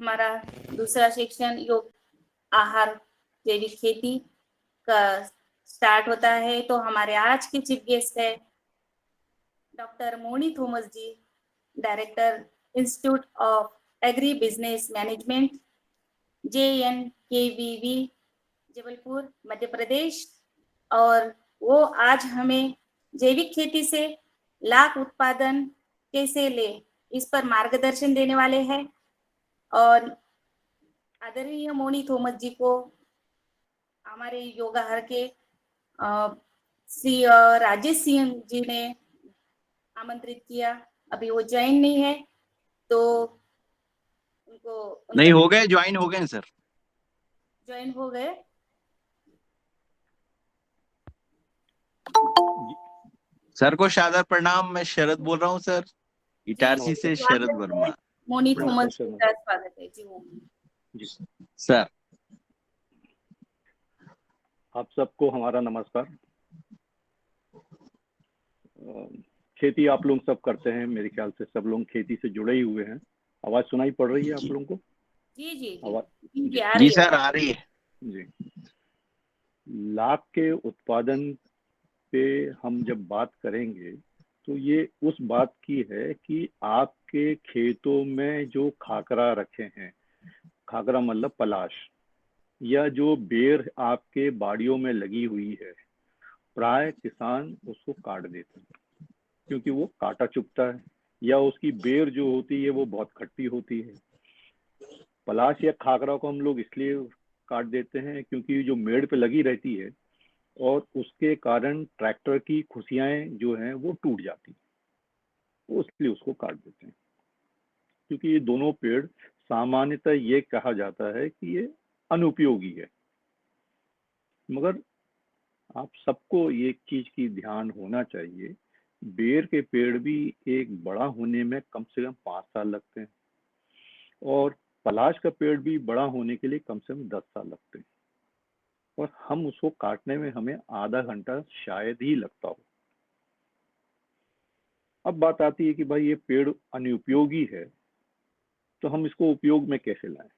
हमारा दूसरा सेक्शन योग आहार जैविक खेती का स्टार्ट होता है। तो हमारे आज के चीफ गेस्ट है doctor Moni Thomas ji, director institute of agri business management, JNKVV, Jabalpur, Madhya Pradesh. और वो आज हमें जैविक खेती से लाख उत्पादन कैसे ले, इस पर मार्गदर्शन देने वाले हैं। और आदरणीय मोनी थॉमस जी को हमारे योगाहार के श्री राजेश सिंह जी ने आमंत्रित किया। अभी वो ज्वाइन नहीं है, तो उनको नहीं हो गए, ज्वाइन हो गए सर। ज्वाइन हो गए। सर को सादर प्रणाम। मैं शरद बोल रहा हूँ सर, जी इटारसी से शरद स्वागत है, वर्मा। मोनी प्रणाम थॉमस जी का स्वागत है जी। वो सर। आप सबको हमारा नमस्कार। खेती आप लोग सब करते हैं, मेरे ख्याल से सब लोग खेती से जुड़े ही हुए हैं। आवाज सुनाई पड़ रही है आप लोगों को? जी जी जी आवाज जी जी आ रही जी है। सर, आ रही है जी। लाख के उत्पादन पे हम जब बात करेंगे तो ये उस बात की है कि आपके खेतों में जो खाकरा रखे हैं, खाकरा मतलब पलाश, या जो बेर आपके बाड़ियों में लगी हुई है, प्राय किसान उसको काट देते हैं क्योंकि वो कांटा चुभता है, या उसकी बेर जो होती है वो बहुत खट्टी होती है। पलाश या खाकरा को हम लोग इसलिए काट देते हैं क्योंकि जो मेड़ पे लगी रहती है और उसके कारण ट्रैक्टर की खुशियाएं जो हैं वो टूट जाती हैं, तो इसलिए उसको काट देते हैं। क्योंकि ये दोनों पेड़ सामान्यतः ये कहा जाता है कि ये अनुपयोगी है। मगर आप सबको ये चीज की ध्यान होना चाहिए, बेर के पेड़ भी एक बड़ा होने में कम से कम 5 साल लगते हैं, और पलाश का पेड़ भी बड़ा होने के लिए कम से कम 10 साल लगते हैं, और हम उसको काटने में हमें आधा घंटा शायद ही लगता हो। अब बात आती है कि भाई ये पेड़ अनुपयोगी है, तो हम इसको उपयोग में कैसे लाएं?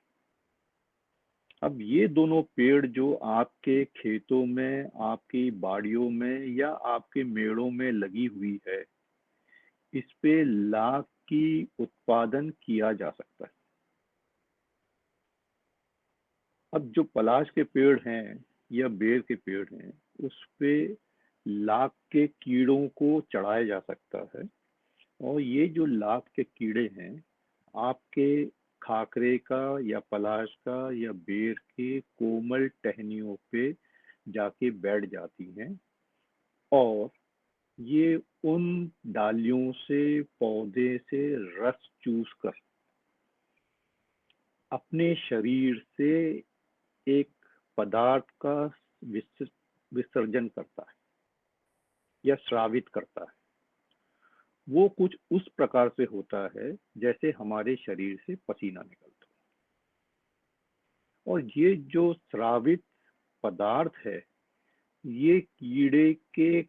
अब ये दोनों पेड़ जो आपके खेतों में, आपकी बाड़ियों में या आपके मेड़ों में लगी हुई है, इस पे लाख की उत्पादन किया जा सकता है। अब जो पलाश के पेड़ हैं या बेर के पेड़ हैं, उस पे लाख के कीड़ों को चढ़ाया जा सकता है, और ये जो लाख के कीड़े हैं आपके खाकरे का या पलाश का या बेर के कोमल टहनियों पे जाके बैठ जाती हैं, और ये उन डालियों से, पौधे से रस चूस कर अपने शरीर से एक पदार्थ का विसर्जन करता है या स्रावित करता है। वो कुछ उस प्रकार से होता है जैसे हमारे शरीर से पसीना निकलता है। और ये जो स्रावित पदार्थ है, ये कीड़े के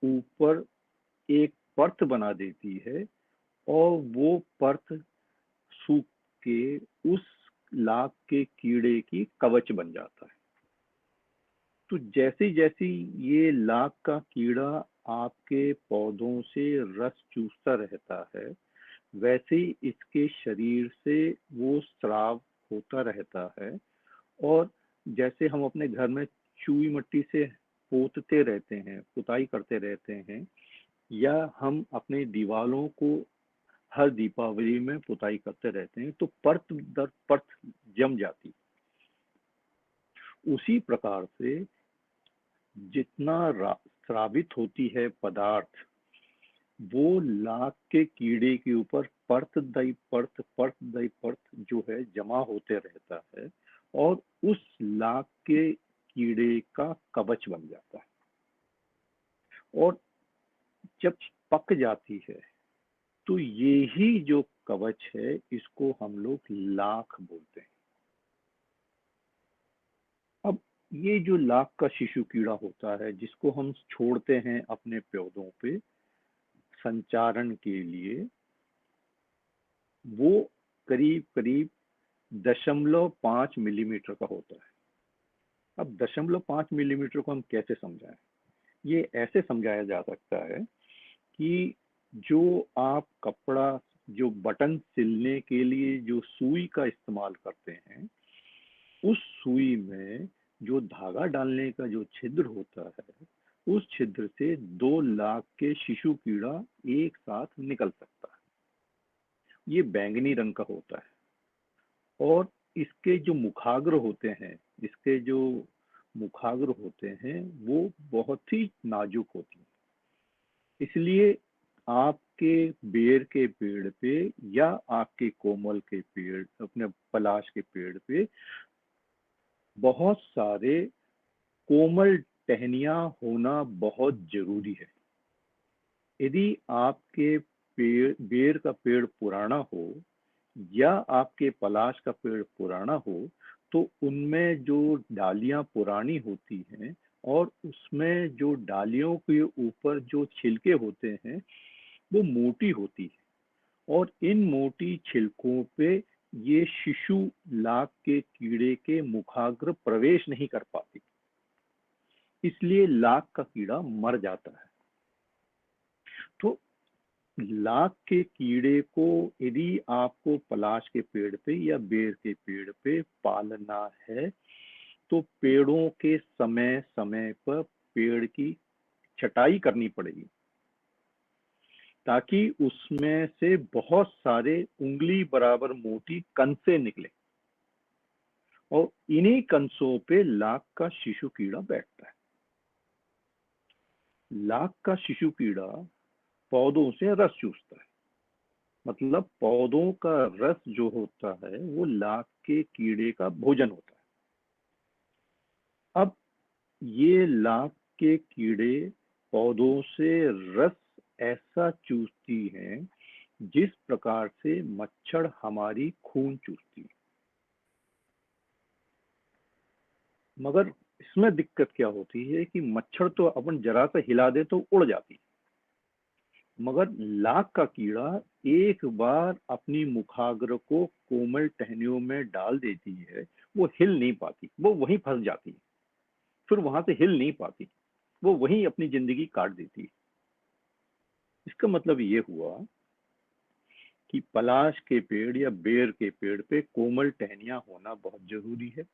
ऊपर एक परत बना देती है, और वो परत सूख के उस लाख के कीड़े की कवच बन जाता है। तो जैसे जैसे ये लाख का कीड़ा आपके पौधों से रस चूसता रहता है, वैसे ही इसके शरीर से वो स्राव होता रहता है। और जैसे हम अपने घर में चूई मिट्टी से पोतते रहते हैं, पुताई करते रहते हैं, या हम अपने दीवालों को हर दीपावली में पुताई करते रहते हैं, तो परत दर परत जम जाती। उसी प्रकार से जितना स्रावित होती है पदार्थ, वो लाख के कीड़े के ऊपर परत दई परत जो है जमा होते रहता है, और उस लाख के कीड़े का कवच बन जाता है। और जब पक जाती है तो ये ही जो कवच है, इसको हम लोग लाख बोलते हैं। अब ये जो लाख का शिशु कीड़ा होता है, जिसको हम छोड़ते हैं अपने पौधों पे संचारण के लिए, वो करीब करीब 0.5 मिलीमीटर का होता है। अब 0.5 मिलीमीटर को हम कैसे समझाएं? ये ऐसे समझाया जा सकता है कि जो आप कपड़ा, जो बटन सिलने के लिए जो सुई का इस्तेमाल करते हैं, उस सुई में जो धागा डालने का जो छिद्र होता है, उस छिद्र से 2 लाख के शिशु कीड़ा एक साथ निकल सकता है। ये बैंगनी रंग का होता है और इसके जो मुखाग्र होते हैं, वो बहुत ही नाजुक होती हैं। इसलिए आपके बेर के पेड़ पे या आपके कोमल के पेड़, अपने पलाश के पेड़ पे बहुत सारे कोमल टहनियां होना बहुत जरूरी है। यदि आपके बेर का पेड़ पुराना हो या आपके पलाश का पेड़ पुराना हो, तो उनमें जो डालियां पुरानी होती हैं और उसमें जो डालियों के ऊपर जो छिलके होते हैं, वो मोटी होती है और इन मोटी छिलकों पे ये शिशु लाख के कीड़े के मुखाग्र प्रवेश नहीं कर पाती, इसलिए लाख का कीड़ा मर जाता है। तो लाख के कीड़े को यदि आपको पलाश के पेड़ पे या बेर के पेड़ पे पालना है, तो पेड़ों के समय समय पर पेड़ की छटाई करनी पड़ेगी, ताकि उसमें से बहुत सारे उंगली बराबर मोटी कंसे निकले और इन्हीं कंसों पे लाख का शिशु कीड़ा बैठता है। लाख का शिशु कीड़ा पौधों से रस चूसता है, मतलब पौधों का रस जो होता है वो लाख के कीड़े का भोजन होता है। अब ये लाख के कीड़े पौधों से रस ऐसा चूसती हैं जिस प्रकार से मच्छर हमारी खून चूसती है। मगर इसमें दिक्कत क्या होती है कि मच्छर तो अपन जरा सा हिला दे तो उड़ जाती है, मगर लाख का कीड़ा एक बार अपनी मुखाग्र को कोमल टहनियों में डाल देती है, वो हिल नहीं पाती, वो वहीं फंस जाती है, फिर वहां से हिल नहीं पाती, वो वहीं अपनी जिंदगी काट देती है। इसका मतलब ये हुआ कि पलाश के पेड़ या बेर के पेड़ पे कोमल टहनियां होना बहुत जरूरी है।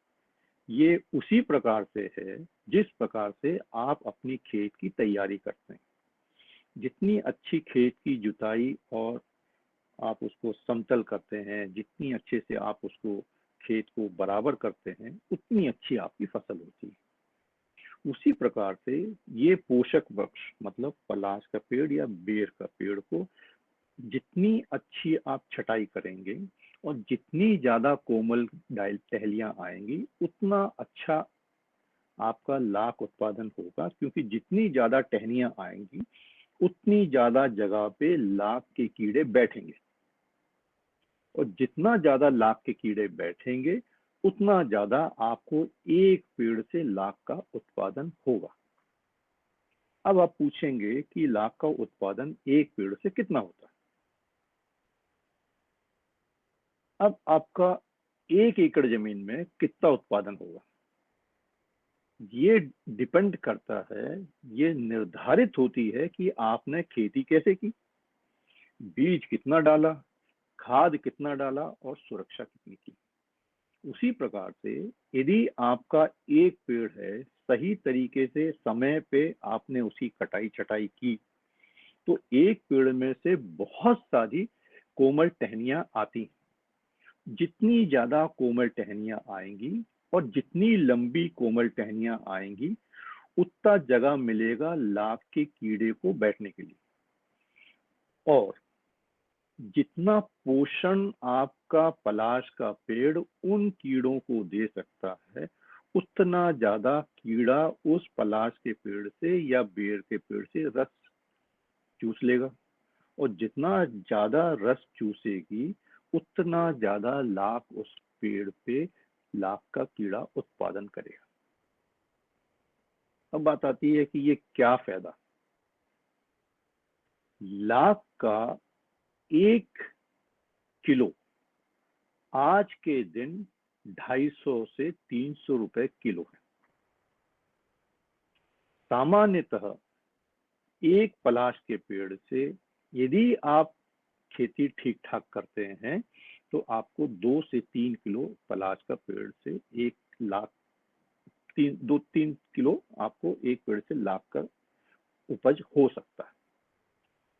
ये उसी प्रकार से है जिस प्रकार से आप अपनी खेत की तैयारी करते हैं। जितनी अच्छी खेत की जुताई और आप उसको समतल करते हैं, जितनी अच्छे से आप उसको खेत को बराबर करते हैं, उतनी अच्छी आपकी फसल होती है। उसी प्रकार से ये पोषक वृक्ष, मतलब पलाश का पेड़ या बेर का पेड़ को जितनी अच्छी आप छटाई करेंगे और जितनी ज्यादा कोमल टहलियां आएंगी, उतना अच्छा आपका लाख उत्पादन होगा, क्योंकि जितनी ज्यादा टहनियां आएंगी उतनी ज्यादा जगह पे लाख के कीड़े बैठेंगे और जितना ज्यादा लाख के कीड़े बैठेंगे उतना ज्यादा आपको एक पेड़ से लाख का उत्पादन होगा। अब आप पूछेंगे कि लाख का उत्पादन एक पेड़ से कितना होता है। अब आपका 1 एकड़ जमीन में कितना उत्पादन होगा, ये डिपेंड करता है, ये निर्धारित होती है कि आपने खेती कैसे की, बीज कितना डाला, खाद कितना डाला और सुरक्षा कितनी की। उसी प्रकार से यदि आपका एक पेड़ है, सही तरीके से समय पे आपने उसकी कटाई छटाई की, तो एक पेड़ में से बहुत सारी कोमल टहनियां आती हैं। जितनी ज्यादा कोमल टहनियां आएंगी और जितनी लंबी कोमल टहनियां आएंगी, उतना जगह मिलेगा लाख के कीड़े को बैठने के लिए। और जितना पोषण आपका पलाश का पेड़ उन कीड़ों को दे सकता है, उतना ज्यादा कीड़ा उस पलाश के पेड़ से या बेर के पेड़ से रस चूस लेगा और जितना ज्यादा रस चूसेगी उतना ज्यादा लाख उस पेड़ पे लाख का कीड़ा उत्पादन करेगा। अब बात आती है कि ये क्या फायदा। लाख का 1 किलो आज के दिन 250 से 300 रुपए किलो है। सामान्यतः एक पलाश के पेड़ से यदि आप खेती ठीक ठाक करते हैं तो आपको 2 से 3 किलो पलाश का पेड़ से 2-3 किलो आपको एक पेड़ से लाख का उपज हो सकता है।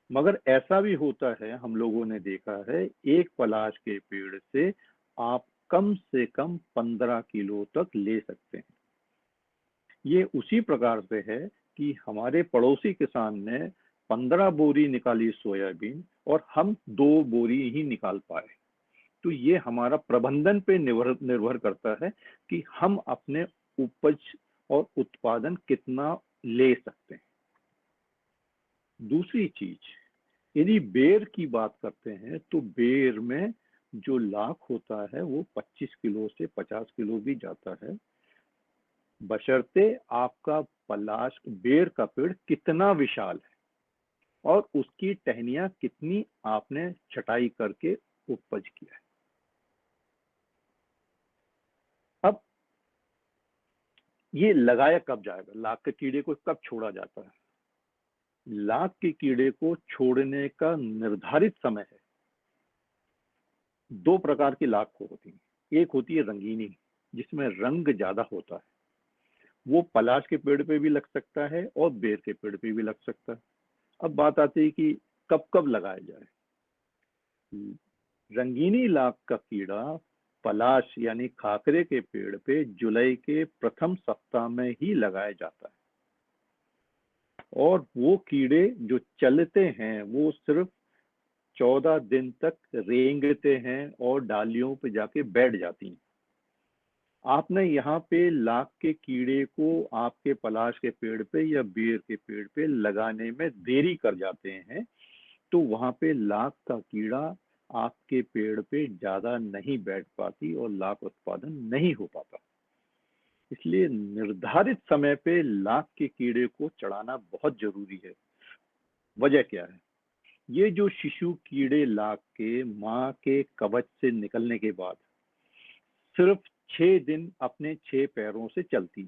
मगर ऐसा भी होता है, हम लोगों ने देखा है, एक पलाश के पेड़ से आप कम से कम 15 किलो तक ले सकते हैं। ये उसी प्रकार से है कि हमारे पड़ोसी किसान ने 15 बोरी निकाली सोयाबीन और हम 2 बोरी ही निकाल पाए। तो ये हमारा प्रबंधन पे निर्भर करता है कि हम अपने उपज और उत्पादन कितना ले सकते हैं। दूसरी चीज, यदि बेर की बात करते हैं तो बेर में जो लाख होता है वो 25 किलो से 50 किलो भी जाता है, बशर्ते आपका पलाश बेर का पेड़ कितना विशाल है और उसकी टहनियां कितनी आपने छटाई करके उपज किया है। अब ये लगाया कब जाएगा, लाख के कीड़े को कब छोड़ा जाता है? लाख के कीड़े को छोड़ने का निर्धारित समय है। 2 प्रकार की लाख होती है। एक होती है रंगीनी, जिसमें रंग ज्यादा होता है, वो पलाश के पेड़ पे भी लग सकता है और बेर के पेड़ पे भी लग सकता है। अब बात आती है कि कब कब लगाया जाए। रंगीनी लाख का कीड़ा पलाश यानी खाकरे के पेड़ पे जुलाई के प्रथम सप्ताह में ही लगाया जाता है और वो कीड़े जो चलते हैं वो सिर्फ 14 दिन तक रेंगते हैं और डालियों पे जाके बैठ जाती हैं। आपने यहाँ पे लाख के कीड़े को आपके पलाश के पेड़ पे या बेर के पेड़ पे लगाने में देरी कर जाते हैं तो वहां पे लाख का कीड़ा आपके पेड़ पे ज्यादा नहीं बैठ पाती और लाख उत्पादन नहीं हो पाता। इसलिए निर्धारित समय पे लाख के कीड़े को चढ़ाना बहुत जरूरी है। वजह क्या है? ये जो शिशु कीड़े लाख के माँ के कवच से निकलने के बाद सिर्फ 6 दिन अपने 6 पैरों से चलती।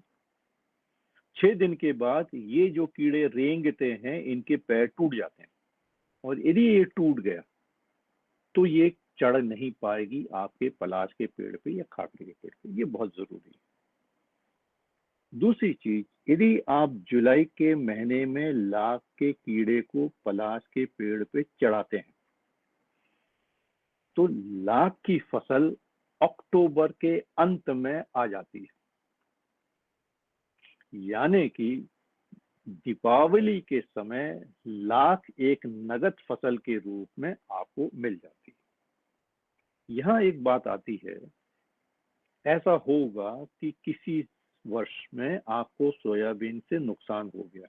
6 दिन के बाद ये जो कीड़े रेंगते हैं इनके पैर टूट जाते हैं और यदि ये टूट गया तो ये चढ़ नहीं पाएगी आपके पलाश के पेड़ पे या खाकरे के पेड़ पे। ये बहुत जरूरी है। दूसरी चीज, यदि आप जुलाई के महीने में लाख के कीड़े को पलाश के पेड़ पे चढ़ाते हैं तो लाख की फसल अक्टूबर के अंत में आ जाती है, यानी कि दीपावली के समय लाख एक नगद फसल के रूप में आपको मिल जाती है। यहाँ एक बात आती है, ऐसा होगा कि किसी वर्ष में आपको सोयाबीन से नुकसान हो गया,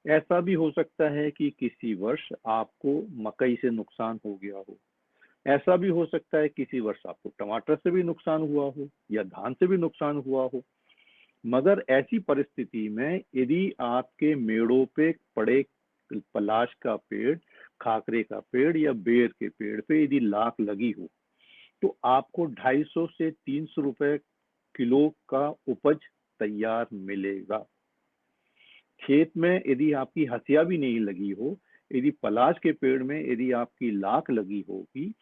ऐसा भी हो सकता है कि किसी वर्ष आपको मकई से नुकसान हो गया हो, ऐसा भी हो सकता है किसी वर्ष आपको टमाटर से भी नुकसान हुआ हो या धान से भी नुकसान हुआ हो। मगर ऐसी परिस्थिति में यदि आपके मेड़ों पे पड़े पलाश का पेड़, खाकरे का पेड़ या बेर के पेड़ पे यदि लाख लगी हो तो आपको 250 से 300 रुपए किलो का उपज तैयार मिलेगा। खेत में यदि आपकी हसिया भी नहीं लगी हो, यदि पलाश के पेड़ में यदि आपकी लाख लगी होगी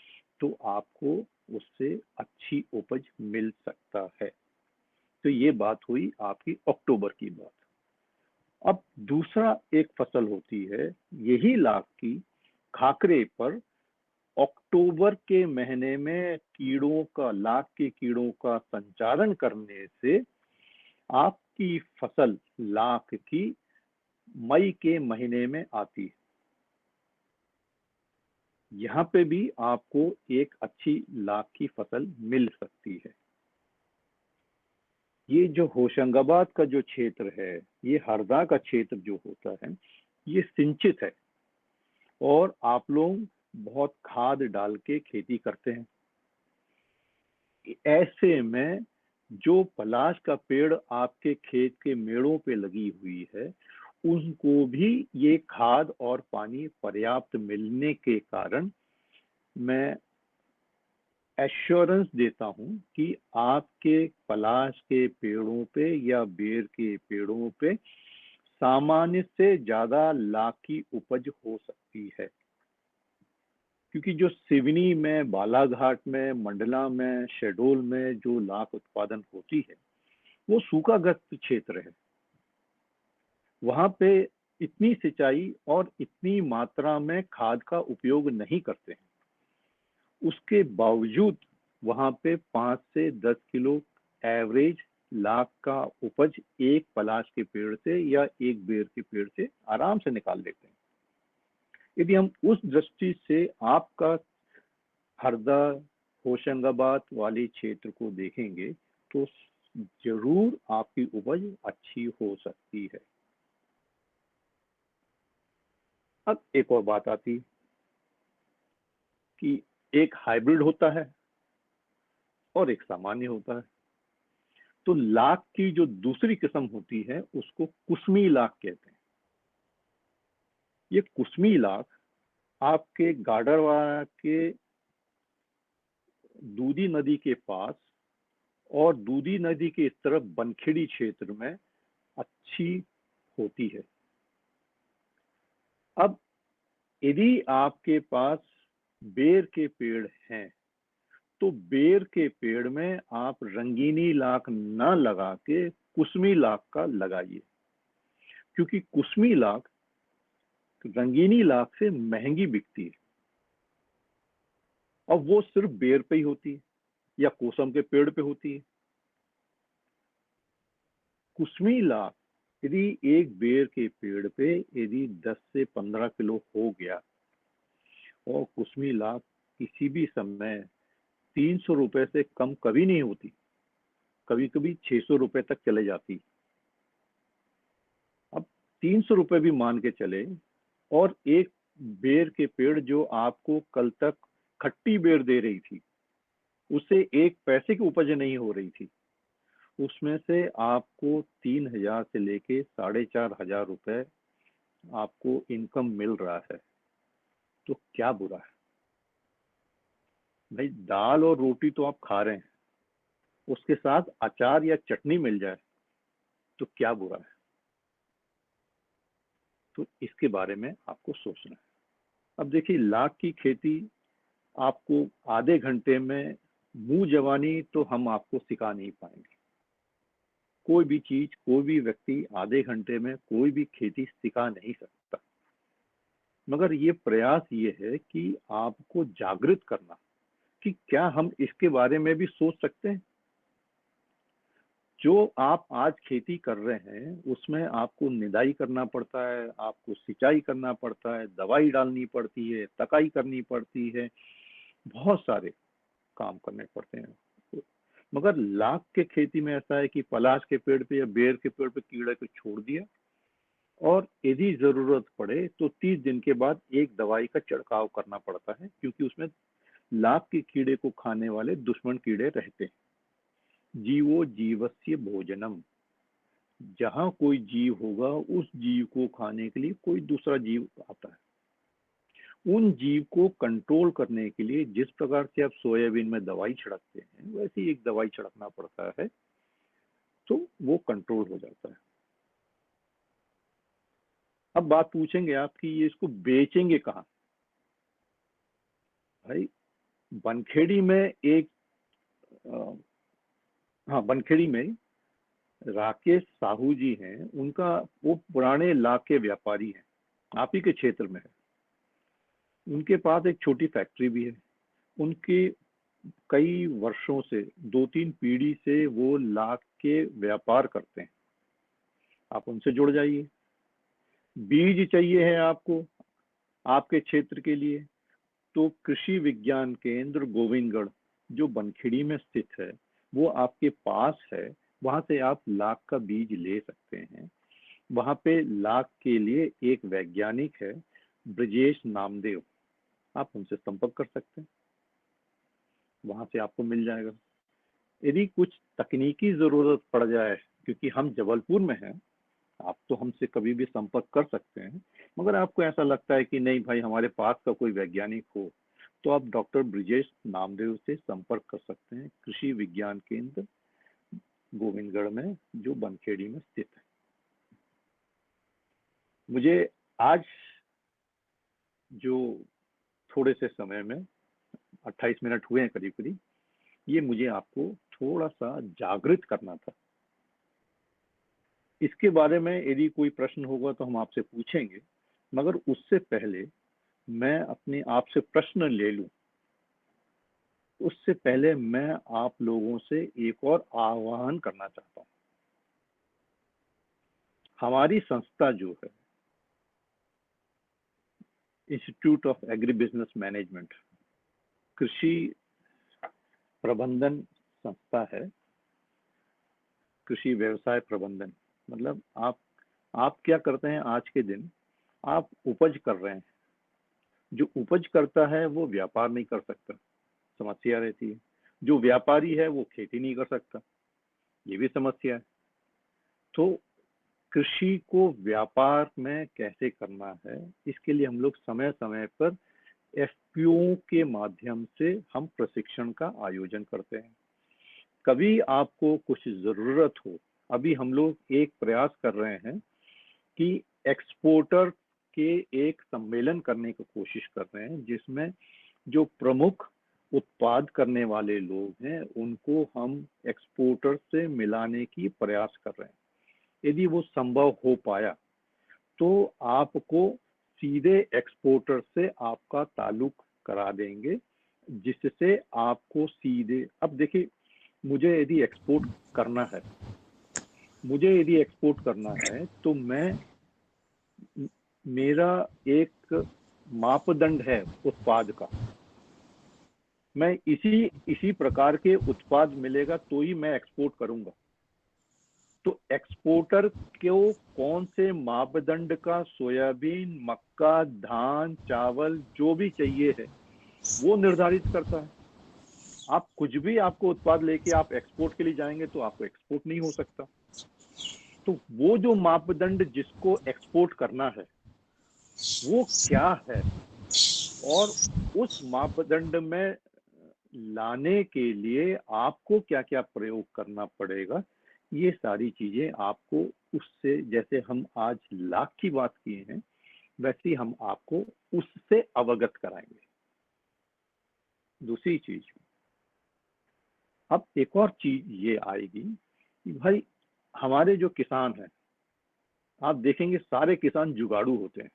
तो आपको उससे अच्छी उपज मिल सकता है। तो ये बात हुई आपकी अक्टूबर की बात। अब दूसरा एक फसल होती है यही लाख की खाकरे पर अक्टूबर के महीने में कीड़ों का, लाख के कीड़ों का संचारण करने से आपकी फसल लाख की मई के महीने में आती है। यहाँ पे भी आपको एक अच्छी लाख की फसल मिल सकती है। ये जो होशंगाबाद का जो क्षेत्र है, ये हरदा का क्षेत्र जो होता है, ये सिंचित है और आप लोग बहुत खाद डाल के खेती करते हैं। ऐसे में जो पलाश का पेड़ आपके खेत के मेड़ों पे लगी हुई है उनको भी ये खाद और पानी पर्याप्त मिलने के कारण मैं एश्योरेंस देता हूं कि आपके पलाश के पेड़ों पे या बेर के पेड़ों पे सामान्य से ज्यादा लाख की उपज हो सकती है। क्योंकि जो सिवनी में, बालाघाट में, मंडला में, शहडोल में जो लाख उत्पादन होती है वो सूखाग्रस्त क्षेत्र है। वहां पे इतनी सिंचाई और इतनी मात्रा में खाद का उपयोग नहीं करते हैं। उसके बावजूद वहां पे 5 से 10 किलो एवरेज लाख का उपज एक पलाश के पेड़ से या एक बेर के पेड़ से आराम से निकाल लेते हैं। यदि हम उस दृष्टि से आपका हरदा, होशंगाबाद वाले क्षेत्र को देखेंगे तो जरूर आपकी उपज अच्छी हो सकती है। अब एक और बात आती कि एक हाइब्रिड होता है और एक सामान्य होता है। तो लाख की जो दूसरी किस्म होती है उसको कुसमी लाख कहते हैं। ये कुसमी लाख आपके गाडरवाड़ा के दूधी नदी के पास और दूधी नदी के इस तरफ बनखेड़ी क्षेत्र में अच्छी होती है। अब यदि आपके पास बेर के पेड़ हैं तो बेर के पेड़ में आप रंगीनी लाख न लगा के कुसमी लाख का लगाइए, क्योंकि कुसमी लाख रंगीनी लाख से महंगी बिकती है और वो सिर्फ बेर पे ही होती है या कोसम के पेड़ पे होती है। कुसमी लाख यदि एक बेर के पेड़ पे यदि 10 से 15 किलो हो गया और कुसमी लाख किसी भी समय 300 रुपए से कम कभी नहीं होती, कभी कभी 600 रुपए तक चले जाती। अब 300 रुपए भी मान के चले और एक बेर के पेड़ जो आपको कल तक खट्टी बेर दे रही थी उससे एक पैसे की उपज नहीं हो रही थी, उसमें से आपको 3,000 से लेके 4,500 रुपए आपको इनकम मिल रहा है, तो क्या बुरा है भाई। दाल और रोटी तो आप खा रहे हैं, उसके साथ अचार या चटनी मिल जाए तो क्या बुरा है। तो इसके बारे में आपको सोचना है। अब देखिए, लाख की खेती आपको आधे घंटे में मुंह जवानी तो हम आपको सिखा नहीं पाएंगे। कोई भी चीज, कोई भी व्यक्ति आधे घंटे में कोई भी खेती सिखा नहीं सकता, मगर ये प्रयास ये है कि आपको जागृत करना कि क्या हम इसके बारे में भी सोच सकते हैं। जो आप आज खेती कर रहे हैं उसमें आपको निदाई करना पड़ता है, आपको सिंचाई करना पड़ता है, दवाई डालनी पड़ती है, तकाई करनी पड़ती है, बहुत सारे काम करने पड़ते हैं। मगर लाख के खेती में ऐसा है कि पलाश के पेड़ पे या बेर के पेड़ पे कीड़े को छोड़ दिया और यदि जरूरत पड़े तो 30 दिन के बाद एक दवाई का छिड़काव करना पड़ता है, क्योंकि उसमें लाख के कीड़े को खाने वाले दुश्मन कीड़े रहते हैं। जीवो जीवस्य भोजनम, जहां कोई जीव होगा उस जीव को खाने के लिए कोई दूसरा जीव आता है। उन जीव को कंट्रोल करने के लिए जिस प्रकार से आप सोयाबीन में दवाई छिड़कते हैं वैसे ही एक दवाई छिड़कना पड़ता है, तो वो कंट्रोल हो जाता है। अब बात पूछेंगे आप कि ये इसको बेचेंगे कहाँ। भाई बनखेड़ी में एक बनखेड़ी में राकेश साहू जी हैं, उनका वो पुराने लाख के व्यापारी हैं, आप ही के क्षेत्र में है। उनके पास एक छोटी फैक्ट्री भी है। उनके कई वर्षों से 2-3 पीढ़ी से वो लाख के व्यापार करते हैं। आप उनसे जुड़ जाइए। बीज चाहिए है आपको आपके क्षेत्र के लिए, तो कृषि विज्ञान केंद्र गोविंदगढ़ जो बनखेड़ी में स्थित है वो आपके पास है, वहां से आप लाख का बीज ले सकते हैं। वहां पे लाख के लिए एक वैज्ञानिक है, ब्रजेश नामदेव, आप उनसे संपर्क कर सकते हैं, वहां से आपको मिल जाएगा। यदि कुछ तकनीकी जरूरत पड़ जाए, क्योंकि हम जबलपुर में हैं, आप तो हमसे कभी भी संपर्क कर सकते हैं, मगर आपको ऐसा लगता है कि नहीं भाई हमारे पास का कोई वैज्ञानिक हो, तो आप डॉक्टर ब्रिजेश नामदेव से संपर्क कर सकते हैं, कृषि विज्ञान केंद्र गोविंदगढ़ में, जो बनखेड़ी में स्थित है। मुझे आज जो थोड़े से समय में 28 मिनट हुए हैं करीब करीब, ये मुझे आपको थोड़ा सा जागृत करना था। इसके बारे में यदि कोई प्रश्न होगा तो हम आपसे पूछेंगे, मगर उससे पहले मैं अपने आप से प्रश्न ले लूं, उससे पहले मैं आप लोगों से एक और आह्वान करना चाहता हूं। हमारी संस्था जो है institute of agri business management, कृषि प्रबंधन संस्था है। कृषि व्यवसाय प्रबंधन मतलब आप क्या करते हैं आज के दिन, आप उपज कर रहे हैं। जो उपज करता है वो व्यापार नहीं कर सकता, समस्या रहती है। जो व्यापारी है वो खेती नहीं कर सकता, ये भी समस्या है। तो कृषि को व्यापार में कैसे करना है, इसके लिए हम लोग समय समय पर एफपीओ के माध्यम से हम प्रशिक्षण का आयोजन करते हैं। कभी आपको कुछ जरूरत हो, अभी हम लोग एक प्रयास कर रहे हैं कि एक्सपोर्टर के एक सम्मेलन करने की कोशिश कर रहे हैं, जिसमें जो प्रमुख उत्पाद करने वाले लोग हैं उनको हम एक्सपोर्टर से मिलाने की प्रयास कर रहे हैं। यदि वो संभव हो पाया तो आपको सीधे एक्सपोर्टर से आपका ताल्लुक करा देंगे, जिससे आपको सीधे, अब देखिए मुझे यदि एक्सपोर्ट करना है तो मेरा एक मापदंड है उत्पाद का। मैं इसी प्रकार के उत्पाद मिलेगा तो ही मैं एक्सपोर्ट करूंगा। तो एक्सपोर्टर को कौन से मापदंड का सोयाबीन, मक्का, धान, चावल जो भी चाहिए है वो निर्धारित करता है। आप कुछ भी आपको उत्पाद लेके आप एक्सपोर्ट के लिए जाएंगे तो आपको एक्सपोर्ट नहीं हो सकता। तो वो जो मापदंड जिसको एक्सपोर्ट करना है वो क्या है, और उस मापदंड में लाने के लिए आपको क्या क्या प्रयोग करना पड़ेगा, ये सारी चीजें आपको उससे, जैसे हम आज लाख की बात किए हैं वैसे ही हम आपको उससे अवगत कराएंगे। दूसरी चीज, अब एक और चीज ये आएगी कि भाई हमारे जो किसान हैं, आप देखेंगे सारे किसान जुगाड़ू होते हैं।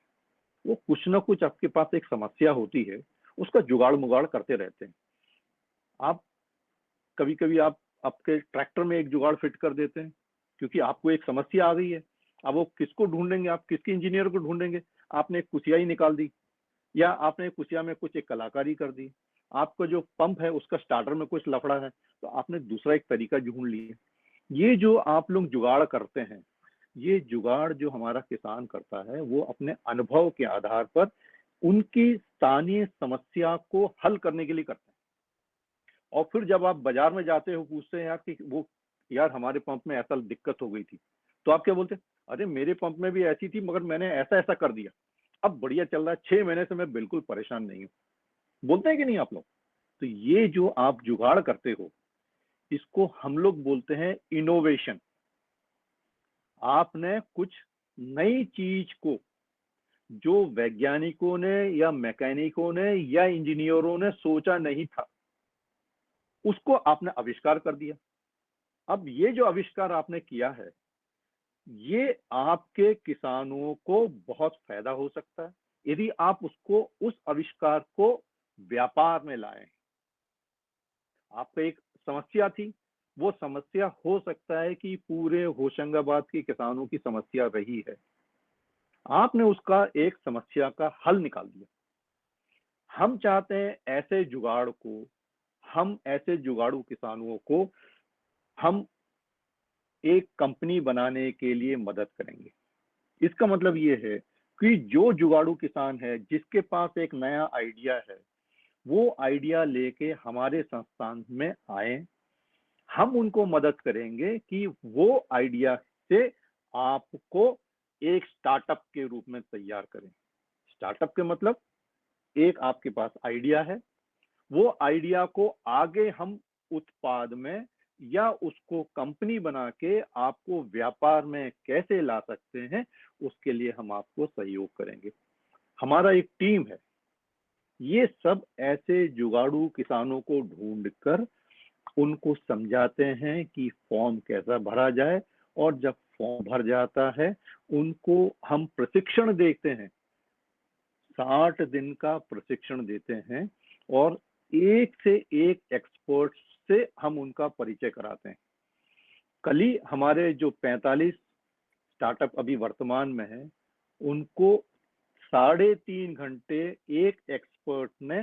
वो कुछ ना कुछ आपके पास एक समस्या होती है, उसका जुगाड़ मुगाड़ करते रहते हैं। आप कभी कभी आप आपके ट्रैक्टर में एक जुगाड़ फिट कर देते हैं क्योंकि आपको एक समस्या आ गई है। अब वो किसको ढूंढेंगे, आप किसके इंजीनियर को ढूंढेंगे? आपने एक कुसिया ही निकाल दी, या आपने कुसिया में कुछ एक कलाकारी कर दी। आपका जो पंप है उसका स्टार्टर में कुछ लफड़ा है तो आपने दूसरा एक तरीका ढूंढ लिया। ये जो आप लोग जुगाड़ करते हैं, ये जुगाड़ जो हमारा किसान करता है वो अपने अनुभव के आधार पर उनकी स्थानीय समस्या को हल करने के लिए करता है। और फिर जब आप बाजार में जाते हो, पूछते हैं यार कि वो यार हमारे पंप में ऐसा दिक्कत हो गई थी, तो आप क्या बोलते हैं? अरे मेरे पंप में भी ऐसी थी मगर मैंने ऐसा ऐसा कर दिया, अब बढ़िया चल रहा है, 6 महीने से मैं बिल्कुल परेशान नहीं हूँ। बोलते हैं कि नहीं आप लोग? तो ये जो आप जुगाड़ करते हो इसको हम लोग बोलते हैं इनोवेशन। आपने कुछ नई चीज को जो वैज्ञानिकों ने या मैकेनिकों ने या इंजीनियरों ने सोचा नहीं था, उसको आपने आविष्कार कर दिया। अब ये जो आविष्कार आपने किया है, ये आपके किसानों को बहुत फायदा हो सकता है यदि आप उसको, उस आविष्कार को व्यापार में लाएं। आपको एक समस्या थी, वो समस्या हो सकता है कि पूरे होशंगाबाद के किसानों की समस्या रही है, आपने उसका एक समस्या का हल निकाल दिया। हम चाहते हैं ऐसे जुगाड़ को, हम ऐसे जुगाड़ू किसानों को हम एक कंपनी बनाने के लिए मदद करेंगे। इसका मतलब ये है कि जो जुगाड़ू किसान है जिसके पास एक नया आइडिया है, वो आइडिया लेके हमारे संस्थान में आए, हम उनको मदद करेंगे कि वो आइडिया से आपको एक स्टार्टअप के रूप में तैयार करें। स्टार्टअप के मतलब, एक आपके पास आइडिया है, वो आइडिया को आगे हम उत्पाद में या उसको कंपनी बना के आपको व्यापार में कैसे ला सकते हैं, उसके लिए हम आपको सहयोग करेंगे। हमारा एक टीम है, ये सब ऐसे जुगाड़ू किसानों को ढूंढकर उनको समझाते हैं कि फॉर्म कैसा भरा जाए, और जब फॉर्म भर जाता है उनको हम प्रशिक्षण देते हैं, 60 दिन का प्रशिक्षण देते हैं, और एक से एक एक्सपर्ट से हम उनका परिचय कराते हैं। कल ही हमारे जो 45 स्टार्टअप अभी वर्तमान में है, उनको 3.5 घंटे एक एक्सपर्ट ने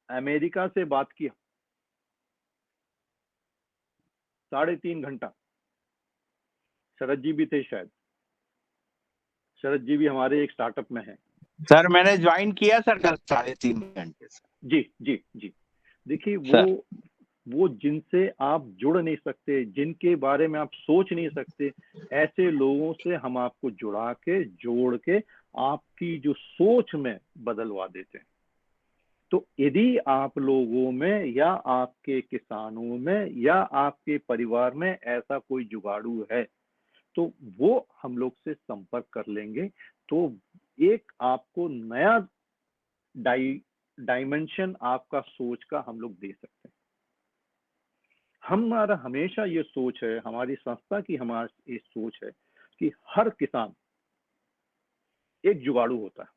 अमेरिका से बात किया, 3.5 घंटा। शरद जी भी थे, शायद शरद जी भी हमारे एक स्टार्टअप में हैं। सर मैंने ज्वाइन किया सर कल 3.5 घंटे से। जी जी जी। देखिए, सर। वो जिनसे आप जुड़ नहीं सकते, जिनके बारे में आप सोच नहीं सकते, ऐसे लोगों से हम आपको जुड़ा के जोड़ के आपकी जो सोच में बदलवा देते हैं। तो यदि आप लोगों में या आपके किसानों में या आपके परिवार में ऐसा कोई जुगाड़ू है, तो वो हम लोग से संपर्क कर लेंगे, तो एक आपको नया डायमेंशन आपका सोच का हम लोग दे सकते हैं। हमारा हमेशा ये सोच है, हमारी संस्था की हमारी ये सोच है कि हर किसान एक जुगाड़ू होता है,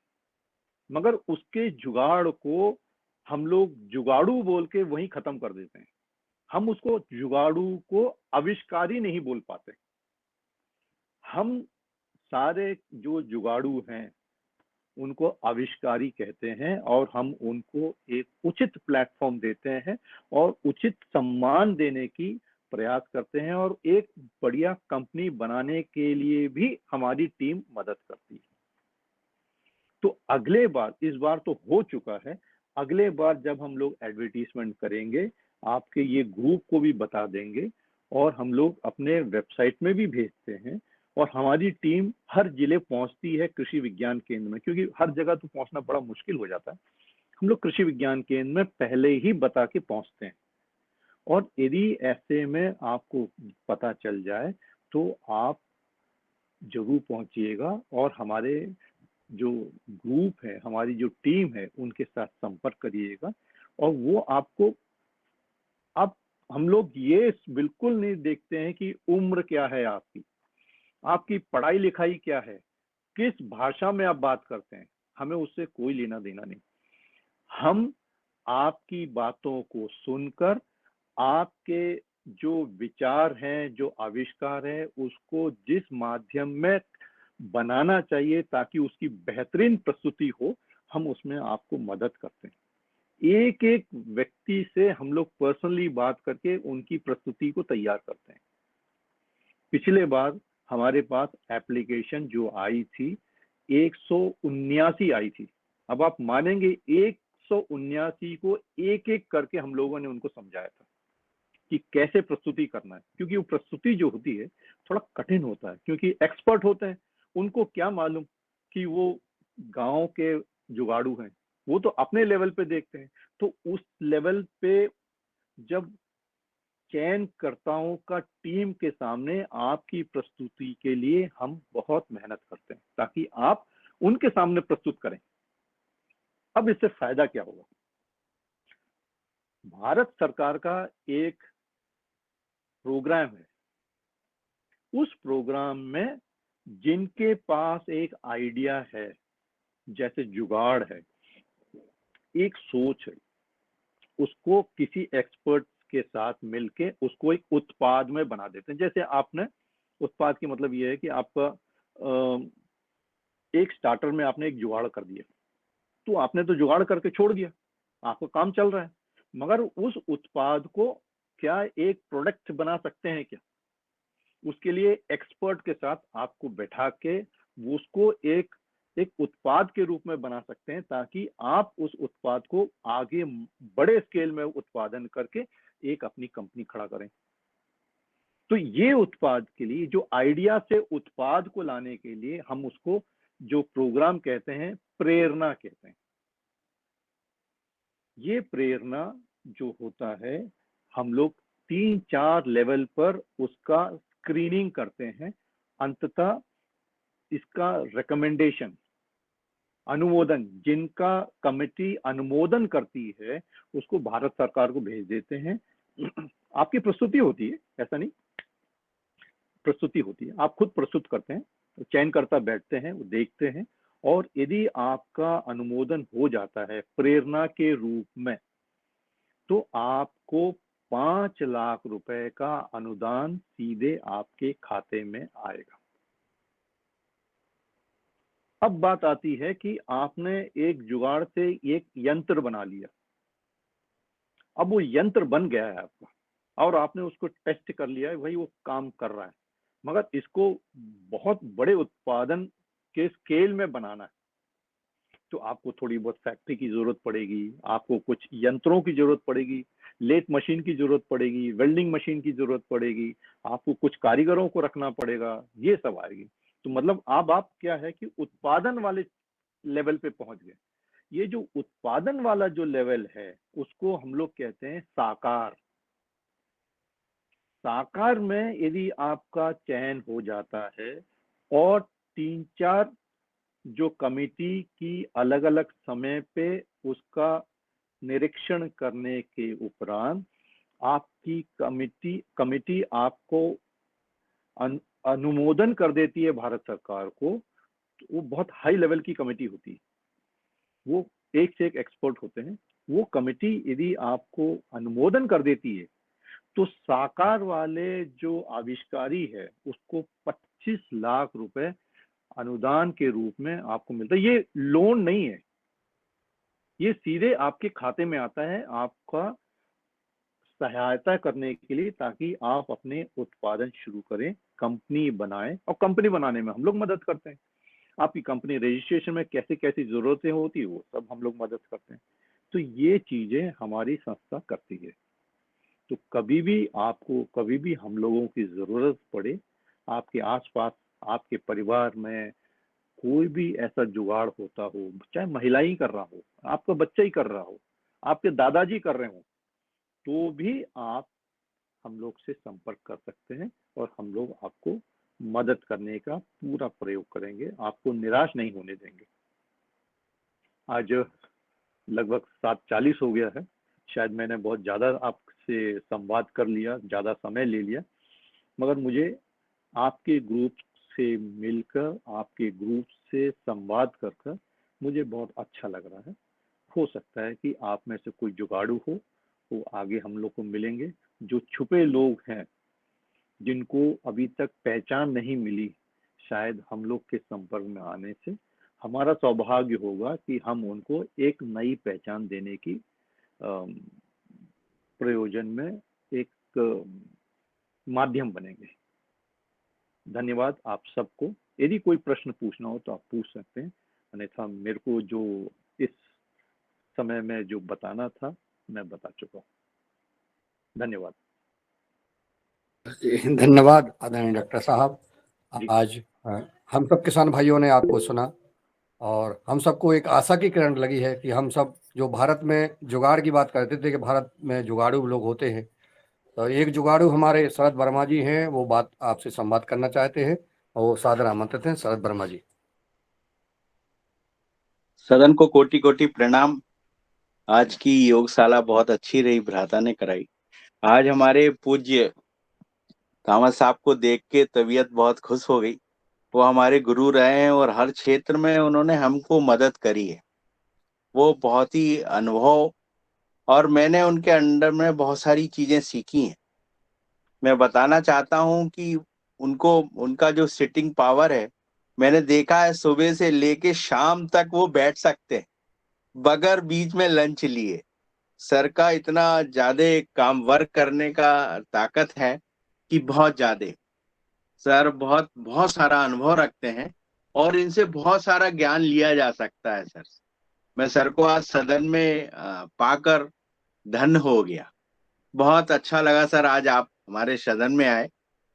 मगर उसके जुगाड़ को हम लोग जुगाड़ू बोल के वहीं खत्म कर देते हैं। हम उसको जुगाड़ू को आविष्कारी नहीं बोल पाते। हम सारे जो जुगाड़ू हैं उनको आविष्कारी कहते हैं, और हम उनको एक उचित प्लेटफॉर्म देते हैं और उचित सम्मान देने की प्रयास करते हैं, और एक बढ़िया कंपनी बनाने के लिए भी हमारी टीम मदद करती है। तो अगले बार, इस बार तो हो चुका है, अगले बार जब हम लोग एडवर्टीजमेंट करेंगे, आपके ये ग्रुप को भी बता देंगे, और हम लोग अपने वेबसाइट में भी भेजते हैं, और हमारी टीम हर जिले पहुंचती है कृषि विज्ञान केंद्र में, क्योंकि हर जगह तो पहुंचना बड़ा मुश्किल हो जाता है। हम लोग कृषि विज्ञान केंद्र में पहले ही बता के पहुंचते हैं, और यदि ऐसे में आपको पता चल जाए तो आप जरूर पहुंचिएगा, और हमारे जो ग्रुप है, हमारी जो टीम है, उनके साथ संपर्क करिएगा। और वो आपको, अब हम लोग ये बिल्कुल नहीं देखते हैं कि उम्र क्या है आपकी पढ़ाई लिखाई क्या है, किस भाषा में आप बात करते हैं, हमें उससे कोई लेना देना नहीं। हम आपकी बातों को सुनकर आपके जो विचार हैं, जो आविष्कार है, उसको जिस माध्यम में बनाना चाहिए ताकि उसकी बेहतरीन प्रस्तुति हो, हम उसमें आपको मदद करते हैं। एक एक व्यक्ति से हम लोग पर्सनली बात करके उनकी प्रस्तुति को तैयार करते हैं। पिछले बार हमारे पास एप्लीकेशन जो आई थी 179 आई थी। अब आप मानेंगे 179 को एक एक करके हम लोगों ने उनको समझाया था कि कैसे प्रस्तुति करना है, क्योंकि वो प्रस्तुति जो होती है थोड़ा कठिन होता है, क्योंकि एक्सपर्ट होते हैं, उनको क्या मालूम कि वो गांव के जुगाड़ू हैं, वो तो अपने लेवल पे देखते हैं। तो उस लेवल पे जब चयनकर्ताओं का टीम के सामने आपकी प्रस्तुति के लिए हम बहुत मेहनत करते हैं ताकि आप उनके सामने प्रस्तुत करें। अब इससे फायदा क्या होगा? भारत सरकार का एक प्रोग्राम है, उस प्रोग्राम में जिनके पास एक आइडिया है, जैसे जुगाड़ है, एक सोच है, उसको किसी एक्सपर्ट के साथ मिलके उसको एक उत्पाद में बना देते हैं। जैसे आपने उत्पाद की मतलब ये है कि आपका एक स्टार्टर में आपने एक जुगाड़ कर दिया, तो आपने तो जुगाड़ करके छोड़ दिया, आपका काम चल रहा है, मगर उस उत्पाद को क्या एक प्रोडक्ट बना सकते हैं क्या? उसके लिए एक्सपर्ट के साथ आपको बैठा के उसको एक उत्पाद के रूप में बना सकते हैं, ताकि आप उस उत्पाद को आगे बड़े स्केल में उत्पादन करके एक अपनी कंपनी खड़ा करें। तो ये उत्पाद के लिए, जो आइडिया से उत्पाद को लाने के लिए, हम उसको जो प्रोग्राम कहते हैं, प्रेरणा कहते हैं। ये प्रेरणा जो होता है, हम लोग 3-4 लेवल पर उसका स्क्रीनिंग करते हैं। अंततः इसका रिकमेंडेशन, अनुमोदन, जिनका कमेटी अनुमोदन करती है उसको भारत सरकार को भेज देते हैं। आपकी प्रस्तुति होती है, ऐसा नहीं, प्रस्तुति होती है, आप खुद प्रस्तुत करते हैं, चयनकर्ता बैठते हैं, वो देखते हैं, और यदि आपका अनुमोदन हो जाता है प्रेरणा के रूप में, तो आपको 5 लाख रुपए का अनुदान सीधे आपके खाते में आएगा। अब बात आती है कि आपने एक जुगाड़ से एक यंत्र बना लिया, अब वो यंत्र बन गया है आपका और आपने उसको टेस्ट कर लिया है, भाई वो काम कर रहा है, मगर इसको बहुत बड़े उत्पादन के स्केल में बनाना है, तो आपको थोड़ी बहुत फैक्ट्री की जरूरत पड़ेगी, आपको कुछ यंत्रों की जरूरत पड़ेगी, लेथ मशीन की जरूरत पड़ेगी, वेल्डिंग मशीन की जरूरत पड़ेगी, आपको कुछ कारीगरों को रखना पड़ेगा, ये सब आएगी। तो मतलब अब आप क्या है कि उत्पादन वाले लेवल पे पहुंच गए। ये जो उत्पादन वाला जो लेवल है उसको हम लोग कहते हैं साकार। साकार में यदि आपका चयन हो जाता है और 3-4 जो कमेटी की अलग अलग समय पे उसका निरीक्षण करने के उपरांत आपकी कमेटी आपको अनुमोदन कर देती है भारत सरकार को, तो वो बहुत हाई लेवल की कमेटी होती है, वो एक से एक एक्सपर्ट होते हैं। वो कमेटी यदि आपको अनुमोदन कर देती है तो साकार वाले जो आविष्कारी है उसको 25 लाख रुपए अनुदान के रूप में आपको मिलता है। ये लोन नहीं है, ये सीधे आपके खाते में आता है आपका सहायता करने के लिए, ताकि आप अपने उत्पादन शुरू करें, कंपनी बनाएं, और कंपनी बनाने में हम लोग मदद करते हैं। आपकी कंपनी रजिस्ट्रेशन में कैसे कैसी जरूरतें होती है वो सब हम लोग मदद करते हैं। तो ये चीजें हमारी संस्था करती है। तो कभी भी हम लोगों की जरूरत पड़े, आपके आसपास आपके परिवार में कोई भी ऐसा जुगाड़ होता हो, चाहे महिला ही कर रहा हो, आपका बच्चा ही कर रहा हो, आपके दादाजी कर रहे हो, तो भी आप हम लोग से संपर्क कर सकते हैं और हम लोग आपको मदद करने का पूरा प्रयोग करेंगे, आपको निराश नहीं होने देंगे। आज लगभग 7:40 हो गया है, शायद मैंने बहुत ज्यादा आपसे संवाद कर लिया, ज्यादा समय ले लिया, मगर मुझे आपके ग्रुप से मिलकर, आपके ग्रुप से संवाद कर मुझे बहुत अच्छा लग रहा है। हो सकता है कि आप में से कोई जुगाड़ू हो, वो आगे हम लोग को मिलेंगे। जो छुपे लोग हैं जिनको अभी तक पहचान नहीं मिली, शायद हम लोग के संपर्क में आने से हमारा सौभाग्य होगा कि हम उनको एक नई पहचान देने की प्रयोजन में एक माध्यम बनेंगे। धन्यवाद आप सबको। यदि कोई प्रश्न पूछना हो तो आप पूछ सकते हैं, अन्यथा मेरे को जो इस समय में जो बताना था मैं बता चुका हूँ। धन्यवाद। धन्यवाद आदरणीय डॉक्टर साहब। जी। आज हम सब किसान भाइयों ने आपको सुना और हम सबको एक आशा की किरण लगी है कि हम सब जो भारत में जुगाड़ की बात करते थे कि भारत में जुगाड़ू लोग होते हैं, तो एक जुगाड़ू हमारे शरद वर्मा जी हैं, वो बात आपसे संवाद करना चाहते हैं और वो सादर आमंत्रित हैं। शरद वर्मा जी। सदन को कोटि कोटि प्रणाम। आज की योगशाला बहुत अच्छी रही, भ्राता ने कराई। आज हमारे पूज्य कामत साहब को देख के तबीयत बहुत खुश हो गई। वो हमारे गुरु रहे हैं और हर क्षेत्र में उन्होंने हमको मदद करी है। वो बहुत ही अनुभव, और मैंने उनके अंडर में बहुत सारी चीजें सीखी हैं। मैं बताना चाहता हूं कि उनका जो सिटिंग पावर है, मैंने देखा है सुबह से लेके शाम तक वो बैठ सकते हैं बगैर बीच में लंच लिए। सर का इतना ज्यादा काम वर्क करने का ताकत है कि बहुत ज्यादा। सर बहुत बहुत सारा अनुभव रखते हैं और इनसे बहुत सारा ज्ञान लिया जा सकता है सर। मैं सर को आज सदन में पाकर धन्य हो गया। बहुत अच्छा लगा सर, आज आप हमारे सदन में आए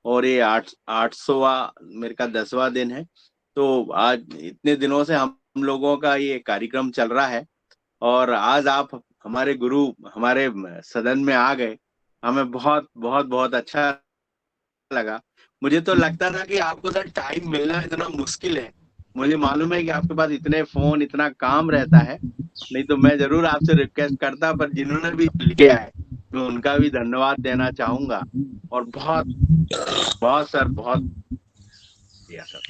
और ये 800वां मेरे का 10वां दिन है। तो आज इतने दिनों से हम लोगों का ये कार्यक्रम चल रहा है और आज आप हमारे गुरु हमारे सदन में आ गए, हमें बहुत बहुत बहुत अच्छा लगा। मुझे तो लगता था कि आपको सर टाइम मिलना इतना मुश्किल है। मुझे मालूम है कि आपके पास इतने फोन इतना काम रहता है, नहीं तो मैं जरूर आपसे रिक्वेस्ट करता, पर जिन्होंने भी लिखे है मैं उनका भी धन्यवाद देना चाहूंगा। और बहुत बहुत सर बहुत सर।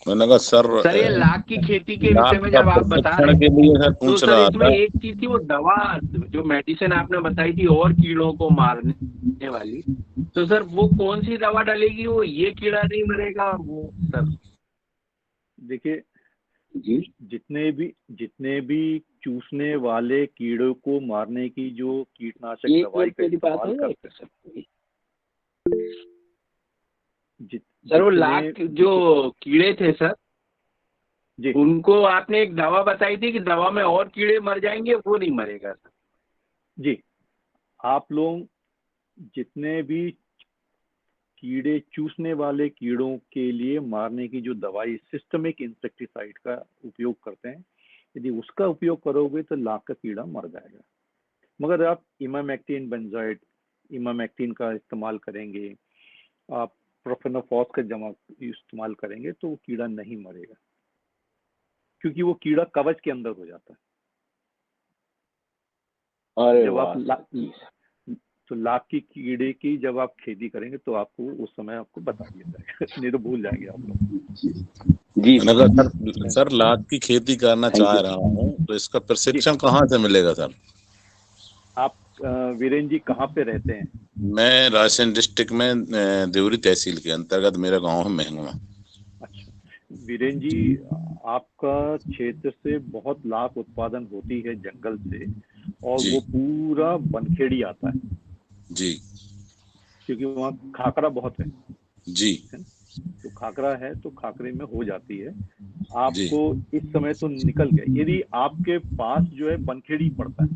मैंने कहा सर ये लाख की खेती के विषय लाख में का जब आप बता प्रशिक्षण रहे के थे लिए सर तो पूछ सर रहा इसमें था। एक चीज थी, वो दवा जो मेडिसिन आपने बताई थी और कीड़ों को मारने वाली, तो सर वो कौन सी दवा डालेगी, वो ये कीड़ा नहीं मरेगा और वो सर? देखिए, जी जितने भी चूसने वाले कीड़ों को मारने की जो कीटनाशक एक दवाई मिनट का मेरी बात इस्तेमाल हो करते सर? हैं, सर वो जितने लाख जो कीड़े थे सर, जी उनको आपने एक दवा बताई थी कि दवा में और कीड़े मर जाएंगे, वो नहीं मरेगा सर? जी, आप लोग जितने भी कीड़े चूसने वाले कीड़ों के लिए मारने की जो दवाई सिस्टमिक इंसेक्टिसाइड का उपयोग करते हैं, यदि उसका उपयोग करोगे तो लाख का कीड़ा मर जाएगा। मगर आप इमामेक्टिन बेंजोएट, इमामेक्टिन का इस्तेमाल करेंगे, आप प्रोफेनोफॉस का जमा इस्तेमाल करेंगे तो वो कीड़ा नहीं मरेगा, क्योंकि वो कीड़ा कवच के अंदर हो जाता है। अरे जब आप वाह तो लाख की कीड़े की जब आप खेती करेंगे तो आपको उस समय आपको बता दिया जाएगा, नहीं तो भूल जाएंगे आप लोग। जी मैंने कहा सर लाख की खेती करना थैंक चाह यू। रहा हूँ, तो इसका जी, प्रशिक्षण कहाँ से मिलेगा सर? आप वीरेन जी कहाँ पे रहते हैं? मैं रायसेन डिस्ट्रिक्ट में देवरी तहसील के अंतर्गत मेरा गांव है महंगवा। अच्छा, वीरेन जी, आपका क्षेत्र से बहुत लाख उत्पादन होती है जंगल से, और जी वो पूरा बनखेड़ी आता है, जी क्योंकि वहाँ खाकरा बहुत है जी ना? तो खाकरा है तो खाकरे में हो जाती है। जी आपको इस समय तो निकल गया, यदि आपके पास जो है बनखेड़ी पड़ता है।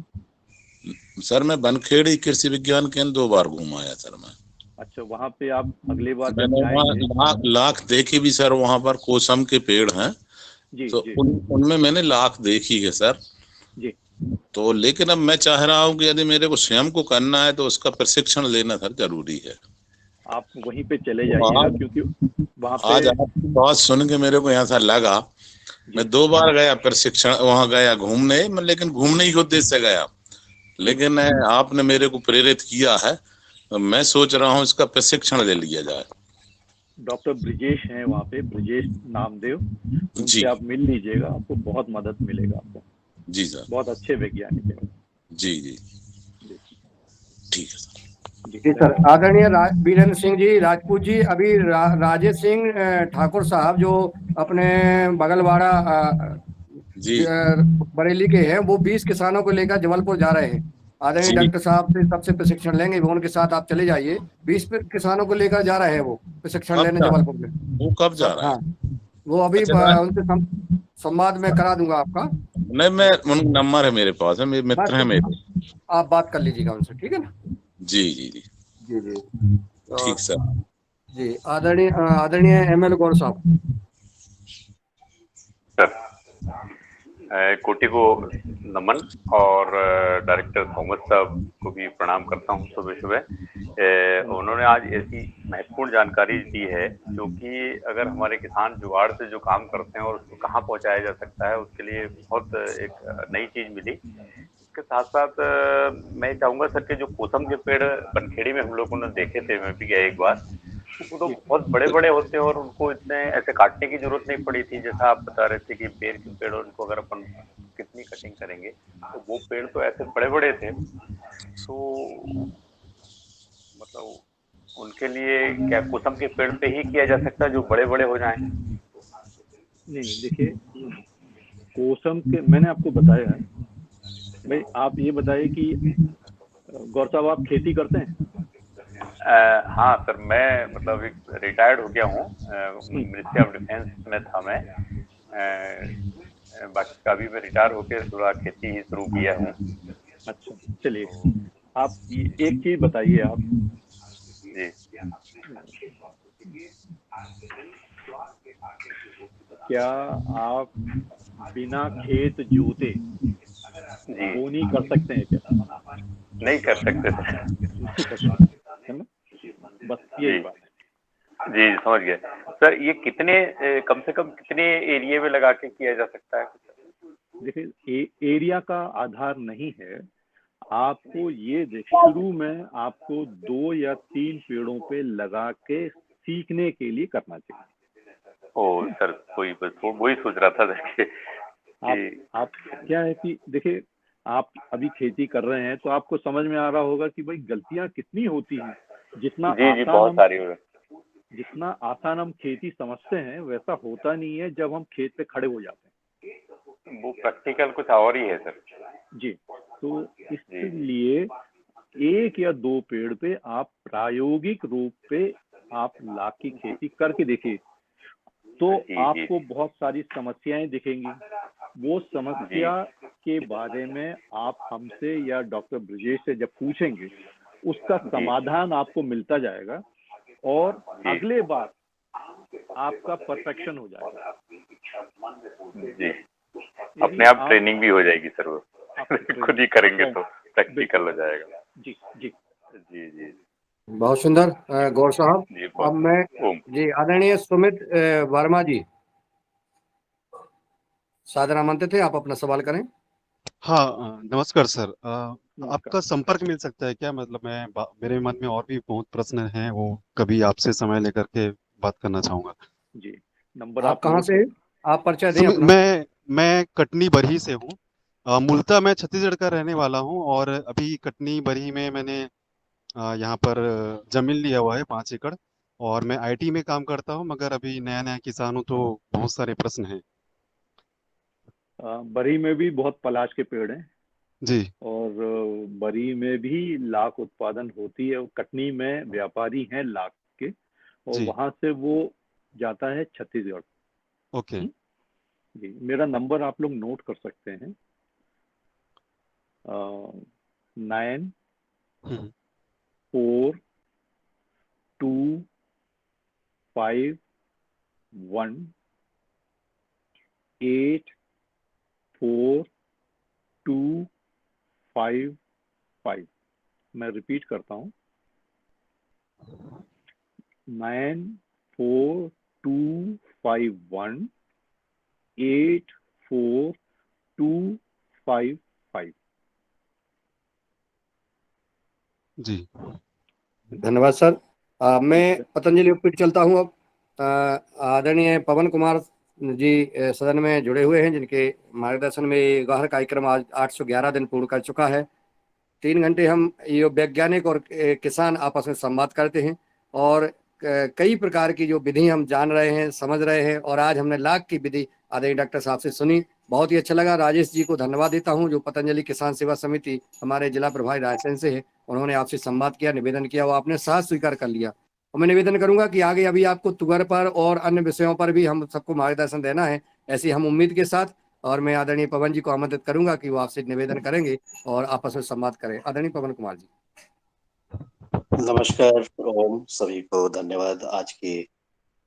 सर मैं बनखेड़ी कृषि विज्ञान केंद्र 2 बार घूम आया सर मैं। अच्छा, वहाँ पे आप अगले बार जब मैंने वहाँ जाएंगे। लाख देखी भी सर, वहाँ पर कोसम के पेड़ हैं, जी तो जी उनमें मैंने लाख देखी है सर। जी, तो लेकिन अब मैं चाह रहा हूँ कि यदि मेरे को स्वयं को करना है तो उसका प्रशिक्षण लेना सर जरूरी है। आप वहीं पे चले तो जाइएगा, आज क्योंकि वहाँ पे आज आपकी बात सुन के मेरे को ऐसा लगा, जी मैं 2 बार गया प्रशिक्षण, वहां गया घूमने, लेकिन घूमने ही उद्देश्य से गया, जी, लेकिन आपने मेरे को प्रेरित किया है, तो मैं सोच रहा हूँ इसका प्रशिक्षण ले लिया जाए। डॉक्टर ब्रिजेश हैं वहाँ पे, ब्रिजेश नामदेव, जी उनसे आप मिल लीजिएगा, आपको बहुत मदद मिलेगा आपको। जी सर। बहुत अच्छे वैज्ञानिक हैं वो। जी जी जी ठीक है सर। जी, जी सर। धन्यवाद। आदरणीय वीरेंद्र सिंह जी राजपूत जी, अभी राजेश सिंह ठाकुर साहब जो अपने बगलवाड़ा जी बरेली के हैं, वो 20 किसानों को लेकर जबलपुर जा रहे हैं। आदरणीय जी डॉक्टर साहब से सबसे प्रशिक्षण लेंगे, वो उनके साथ आप चले जाइए। 20 किसानों को लेकर जा रहे हैं वो प्रशिक्षण कब लेने जा जबलपुर में। वो कब जा रहा हाँ, है? वो अभी अच्छा उनसे संवाद में करा दूंगा आपका। नहीं, मैं उनका नंबर है मेरे पास, है, मेरे मित्र बस हैं मेरे। आप बात कर लीजिएगा उनसे, ठीक है ना? जी जी जी जी जी। ठीक सर। जी, आदरणीय आदरणीय ML गौर साहब। कोटि को नमन, और डायरेक्टर थॉमस साहब को भी प्रणाम करता हूं सुबह सुबह। उन्होंने आज ऐसी महत्वपूर्ण जानकारी दी है, जो कि अगर हमारे किसान जुगाड़ से जो काम करते हैं और उसको कहाँ पहुंचाया जा सकता है, उसके लिए बहुत एक नई चीज मिली। इसके साथ साथ मैं चाहूंगा सर के जो कोसम के पेड़ बनखेड़ी में हम लोगों ने देखे थे, मैं भी गया एक बार, वो तो बहुत बड़े बड़े होते हैं और उनको इतने ऐसे काटने की जरूरत नहीं पड़ी थी, जैसा आप बता रहे थे कि बेर के पेड़, उनको अगर अपन कितनी कटिंग करेंगे, तो वो पेड़ तो ऐसे बड़े बड़े थे। तो मतलब उनके लिए क्या कुसम के पेड़ पे ही किया जा सकता है जो बड़े बड़े हो जाएं? नहीं, देखिए, कोसम के मैंने आपको बताया है भाई। आप ये बताइए कि गौर साहब, आप खेती करते हैं? हाँ सर, मैं मतलब एक रिटायर्ड हो गया हूँ, मिनिस्ट्री ऑफ डिफेंस में था मैं। बाकी अभी मैं रिटायर होके थोड़ा खेती ही शुरू किया हूँ। अच्छा, चलिए, आप एक चीज बताइए। आप जी, क्या आप बिना खेत जोते जी वो नहीं कर सकते हैं क्या? नहीं कर सकते सर। नहीं कर सकते, है ना? बस यही जी बात है। जी समझ गए सर। ये कितने कम से कम कितने एरिया में लगा के किया जा सकता है? देखिए, एरिया का आधार नहीं है। आपको ये शुरू में आपको 2 या 3 पेड़ों पे लगा के सीखने के लिए करना चाहिए। ओ सर कोई बस वही सोच रहा था देखिए आप क्या है कि देखिए, आप अभी खेती कर रहे हैं तो आपको समझ में आ रहा होगा कि भाई गलतियां कितनी होती हैं। जितना जी जी आसान बहुत हम सारी हुए। जितना आसान हम खेती समझते हैं वैसा होता नहीं है जब हम खेत पे खड़े हो जाते हैं। वो प्रैक्टिकल कुछ और ही है सर। जी, तो जी इसलिए 1 या 2 पेड़ पे आप प्रायोगिक रूप पे आप लाख की खेती करके देखिए, तो जी जी आपको बहुत सारी समस्याएं दिखेंगी। वो जी समस्या के बारे में आप हमसे या डॉक्टर ब्रजेश से जब पूछेंगे, उसका जी समाधान आपको मिलता जाएगा और जी अगले बार आपका परफेक्शन हो जाएगा। जी यदि अपने आप आप ट्रेनिंग भी हो जाएगी सर वो आपकी खुद ही ट्रेनिंग करेंगे तो प्रैक्टिकल बिल्कुल हो जाएगा। जी जी जी जी बहुत सुंदर गौर साहब। जी अब मैं ओम जी आदरणीय सुमित वर्मा जी सादर आमंत्रित थे, आप अपना सवाल करें। हाँ नमस्कार सर। नमस्कार। आपका संपर्क मिल सकता है क्या? मतलब मेरे मन में और भी बहुत प्रश्न हैं, वो कभी आपसे समय लेकर के बात करना चाहूंगा। जी, नंबर आप आप कहाँ नोट से कर। हैं? आप परिचय दें समय अपना। मैं कटनी बरही से हूँ। मूलतः मैं छत्तीसगढ़ का रहने वाला हूँ, और अभी कटनी बरही में मैंने यहाँ पर जमीन लिया हुआ है 5 एकड़, और मैं आईटी में काम करता हूँ, मगर अभी नया नया किसान हूँ तो बहुत सारे प्रश्न हैं। बरी में भी बहुत पलाश के पेड़ हैं जी और बरी में भी लाख उत्पादन होती है। कटनी में व्यापारी हैं लाख के, और जी वहां से वो जाता है छत्तीसगढ़। ओके। हम्म, जी, मेरा नंबर आप लोग नोट कर सकते हैं। 9421 मैं रिपीट करता हूँ, 9421 842255। जी धन्यवाद सर। मैं पतंजलि उपपीठ चलता हूँ अब। आदरणीय पवन कुमार जी सदन में जुड़े हुए हैं, जिनके मार्गदर्शन में ये गहन कार्यक्रम आज 811 दिन पूर्ण कर चुका है। 3 घंटे हम ये वैज्ञानिक और किसान आपस में संवाद करते हैं, और कई प्रकार की जो विधि हम जान रहे हैं, समझ रहे हैं, और आज हमने लाख की विधि आदरणीय डॉक्टर साहब से सुनी। बहुत ही अच्छा लगा। राजेश जी को धन्यवाद देता हूं, जो पतंजलि किसान सेवा समिति हमारे जिला प्रभारी रायसेन से है। उन्होंने आपसे संवाद किया, निवेदन किया, वो आपने साथ स्वीकार कर लिया। और मैं निवेदन करूंगा कि आगे अभी आपको तुगर पर और अन्य विषयों पर भी हम सबको मार्गदर्शन देना है, ऐसी हम उम्मीद के साथ। और मैं आदरणीय पवन जी को आमंत्रित करूंगा कि वो आपसे निवेदन करेंगे और आपस में संवाद करें। आदरणीय पवन कुमार जी। नमस्कार। ओम, सभी को धन्यवाद आज की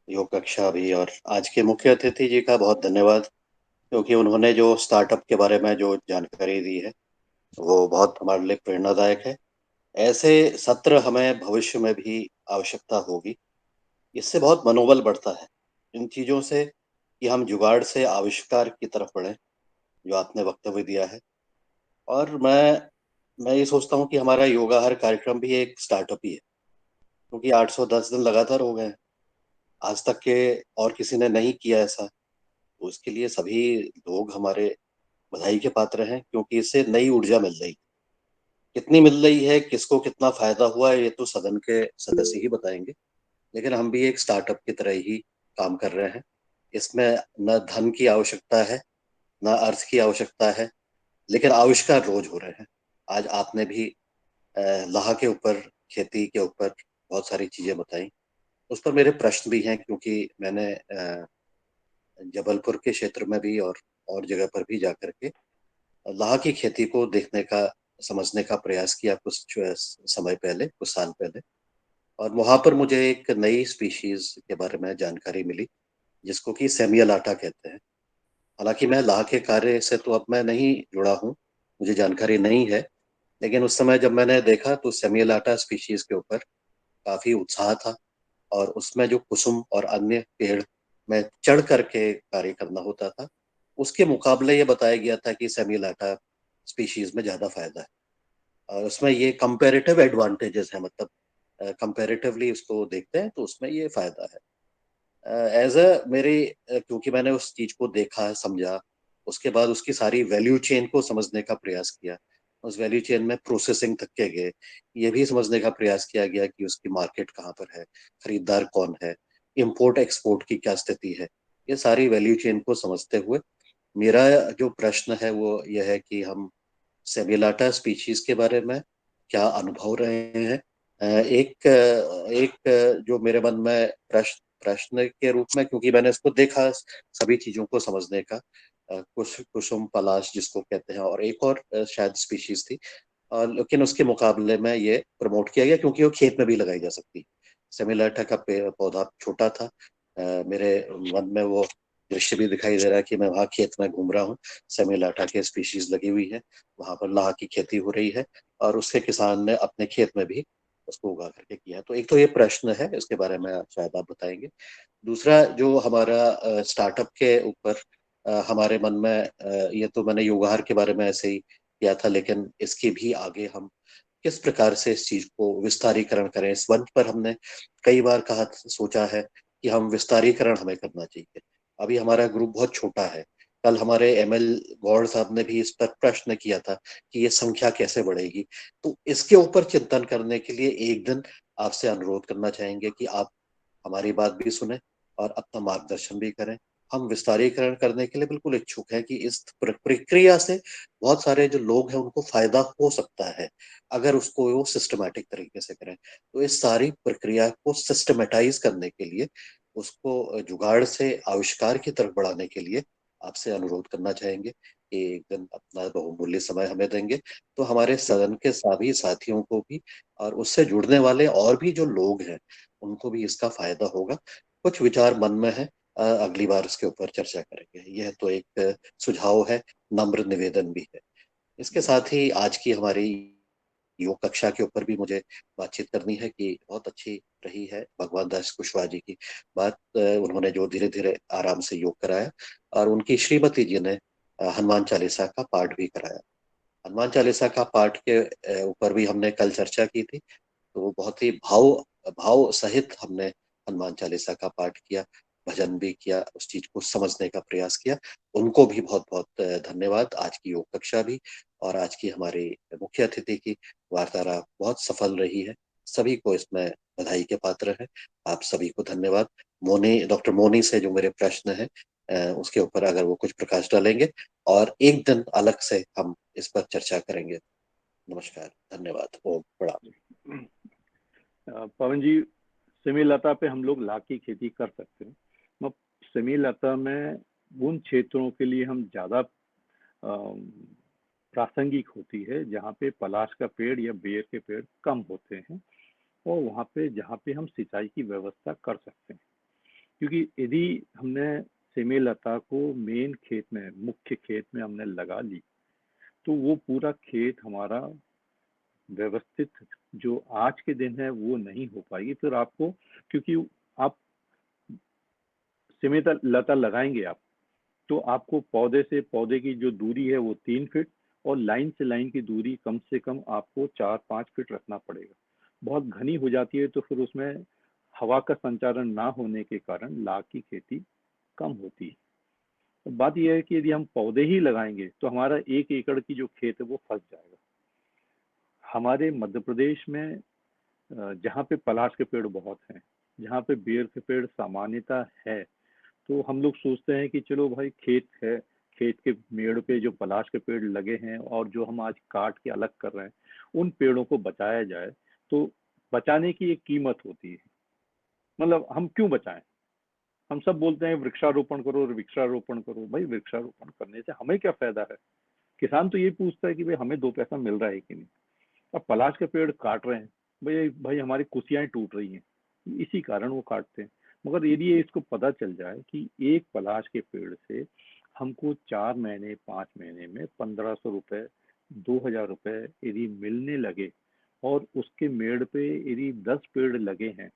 योग कक्षा भी, और आज के मुख्य अतिथि जी का बहुत धन्यवाद, क्योंकि उन्होंने जो स्टार्टअप के बारे में जो जानकारी दी है वो बहुत हमारे लिए प्रेरणादायक है। ऐसे सत्र हमें भविष्य में भी आवश्यकता होगी। इससे बहुत मनोबल बढ़ता है इन चीजों से, कि हम जुगाड़ से आविष्कार की तरफ बढ़े, जो आपने वक्तव्य दिया है। और मैं ये सोचता हूँ कि हमारा योगाहार कार्यक्रम भी एक स्टार्टअप ही है, क्योंकि 810 दिन लगातार हो गए, आज तक के और किसी ने नहीं किया ऐसा। तो उसके लिए सभी लोग हमारे बधाई के पात्र हैं, क्योंकि इससे नई ऊर्जा मिल रही। कितनी मिल रही है, किसको कितना फायदा हुआ है, ये तो सदन के सदस्य ही बताएंगे। लेकिन हम भी एक स्टार्टअप की तरह ही काम कर रहे हैं। इसमें न धन की आवश्यकता है, न अर्थ की आवश्यकता है, लेकिन आविष्कार रोज हो रहे हैं। आज आपने भी लाह के ऊपर, खेती के ऊपर बहुत सारी चीजें बताई। उस पर मेरे प्रश्न भी हैं, क्योंकि मैंने जबलपुर के क्षेत्र में भी और जगह पर भी जाकर के लाह की खेती को देखने का, समझने का प्रयास किया कुछ समय पहले, कुछ साल पहले। और वहां पर मुझे एक नई स्पीशीज के बारे में जानकारी मिली, जिसको कि सेमियल आटा कहते हैं। हालांकि मैं लाह के कार्य से तो अब मैं नहीं जुड़ा हूँ, मुझे जानकारी नहीं है, लेकिन उस समय जब मैंने देखा तो सेमिलाटा स्पीशीज के ऊपर काफी उत्साह था, और उसमें जो कुसुम और अन्य पेड़ में चढ़ करके कार्य करना होता था, उसके मुकाबले ये बताया गया था कि सेमिलाटा स्पीशीज में ज्यादा फायदा है, और उसमें ये कंपैरेटिव एडवांटेजेस है, मतलब कंपैरेटिवली उसको देखते हैं तो उसमें ये फायदा है। एज अ मेरी क्योंकि मैंने उस चीज को देखा समझा, उसके बाद उसकी सारी वैल्यू चेन को समझने का प्रयास किया, उस वैल्यू चेन में प्रोसेसिंग तक के गए, ये भी समझने का प्रयास किया गया कि उसकी मार्केट कहाँ पर है, खरीदार कौन है, इंपोर्ट एक्सपोर्ट की क्या स्थिति है। ये सारी वैल्यू चेन को समझते हुए मेरा जो प्रश्न है वो यह है कि हम सेमिलाटा स्पीशीज के बारे में क्या अनुभव रहे हैं। एक जो मेरे मन में प्रश्न के रूप में, क्योंकि मैंने इसको देखा सभी चीजों को समझने का, कुसुम पलाश जिसको कहते हैं, और एक और शायद स्पीशीज थी, लेकिन उसके मुकाबले में ये प्रमोट किया गया क्योंकि वो खेत में भी लगाई जा सकती है। सेमिलाटा का पौधा छोटा था, मेरे मन में वो दृश्य भी दिखाई दे रहा है कि मैं वहाँ खेत में घूम रहा हूँ, सेमिलाटा के स्पीशीज लगी हुई है, वहां पर लाह की खेती हो रही है, और उसके किसान ने अपने खेत में भी उसको उगा करके किया। तो एक तो ये प्रश्न है, इसके बारे में शायद आप बताएंगे। दूसरा जो हमारा स्टार्टअप के ऊपर हमारे मन में ये तो मैंने योगाहार के बारे में ऐसे ही किया था, लेकिन इसके भी आगे हम किस प्रकार से इस चीज को विस्तारीकरण करें, इस मंच पर हमने कई बार कहा सोचा है कि हम विस्तारीकरण हमें करना चाहिए। अभी हमारा ग्रुप बहुत छोटा है, कल हमारे एमएल गौड़ साहब ने भी इस पर प्रश्न किया था कि ये संख्या कैसे बढ़ेगी। तो इसके ऊपर चिंतन करने के लिए एक दिन आपसे अनुरोध करना चाहेंगे कि आप हमारी बात भी सुने और अपना मार्गदर्शन भी करें। हम विस्तारीकरण करने के लिए बिल्कुल इच्छुक हैं कि इस प्रक्रिया से बहुत सारे जो लोग हैं उनको फायदा हो सकता है अगर उसको वो सिस्टमैटिक तरीके से करें। तो इस सारी प्रक्रिया को सिस्टमेटाइज करने के लिए, उसको जुगाड़ से आविष्कार की तरफ बढ़ाने के लिए आपसे अनुरोध करना चाहेंगे कि एक दिन अपना बहुमूल्य समय हमें देंगे तो हमारे सदन के सभी साथियों को भी और उससे जुड़ने वाले और भी जो लोग हैं उनको भी इसका फायदा होगा। कुछ विचार मन में है, अगली बार इसके ऊपर चर्चा करेंगे। यह तो एक सुझाव है, नम्र निवेदन भी है। इसके साथ ही आज की हमारी योग कक्षा के ऊपर भी मुझे बातचीत करनी है कि बहुत अच्छी रही है भगवान दास कुशवाहा जी की बात। उन्होंने जो धीरे धीरे आराम से योग कराया, और उनकी श्रीमती जी ने हनुमान चालीसा का पाठ भी कराया। हनुमान चालीसा का पाठ के ऊपर भी हमने कल चर्चा की थी, तो बहुत ही भाव भाव सहित हमने हनुमान चालीसा का पाठ किया, भजन भी किया, उस चीज को समझने का प्रयास किया। उनको भी बहुत बहुत धन्यवाद। आज की योग कक्षा भी और आज की हमारी मुख्य अतिथि की वार्तालाप बहुत सफल रही है। सभी को इसमें बधाई के पात्र है। आप सभी को धन्यवाद। मोनी, डॉक्टर मोनी से जो मेरे प्रश्न है उसके ऊपर अगर वो कुछ प्रकाश डालेंगे और एक दिन अलग से हम इस पर चर्चा करेंगे। नमस्कार, धन्यवाद, ओम प्रणाम। पवन जी, सेमीलता पे हम लोग लाख की खेती कर सकते हैं। मगर सेमीलता में उन क्षेत्रों के लिए हम ज्यादा प्रासंगिक होती है जहाँ पे पलाश का पेड़ या बेर के पेड़ कम होते हैं, और वहाँ पे जहाँ पे हम सिंचाई की व्यवस्था कर सकते हैं। क्योंकि यदि हमने सेमीलता को मेन खेत में, मुख्य खेत में हमने लगा ली, तो वो पूरा खेत हमारा व्यवस्थित जो आज के दिन है वो नहीं हो पाएगी। फिर आपको, क्योंकि आप सीमित लता लगाएंगे आप, तो आपको पौधे से पौधे की जो दूरी है वो 3 फीट, और लाइन से लाइन की दूरी कम से कम आपको 4-5 फीट रखना पड़ेगा। बहुत घनी हो जाती है तो फिर उसमें हवा का संचारण ना होने के कारण लाख की खेती कम होती है। तो बात यह है कि यदि हम पौधे ही लगाएंगे तो हमारा 1 एकड़ की जो खेत है वो फंस जाएगा। हमारे मध्य प्रदेश में जहाँ पे पलाश के पेड़ बहुत हैं, जहाँ पे बेर के पेड़ सामान्यता है, तो हम लोग सोचते हैं कि चलो भाई खेत है, खेत के मेड़ पे जो पलाश के पेड़ लगे हैं और जो हम आज काट के अलग कर रहे हैं, उन पेड़ों को बचाया जाए। तो बचाने की एक कीमत होती है, मतलब हम क्यों बचाएं? हम सब बोलते हैं वृक्षारोपण करो, वृक्षारोपण करो। भाई वृक्षारोपण करने से हमें क्या फायदा है? किसान तो ये पूछता है कि भाई हमें 2 पैसा मिल रहा है कि नहीं। अब पलाश के पेड़ काट रहे हैं, भाई भाई हमारी कुसियां टूट रही हैं, इसी कारण वो काटते हैं। मगर यदि ये इसको पता चल जाए कि एक पलाश के पेड़ से हमको 4 महीने 5 महीने में 1500 रुपए 2000 रुपए यदि मिलने लगे और उसके मेड़ पे यदि 10 पेड़ लगे हैं,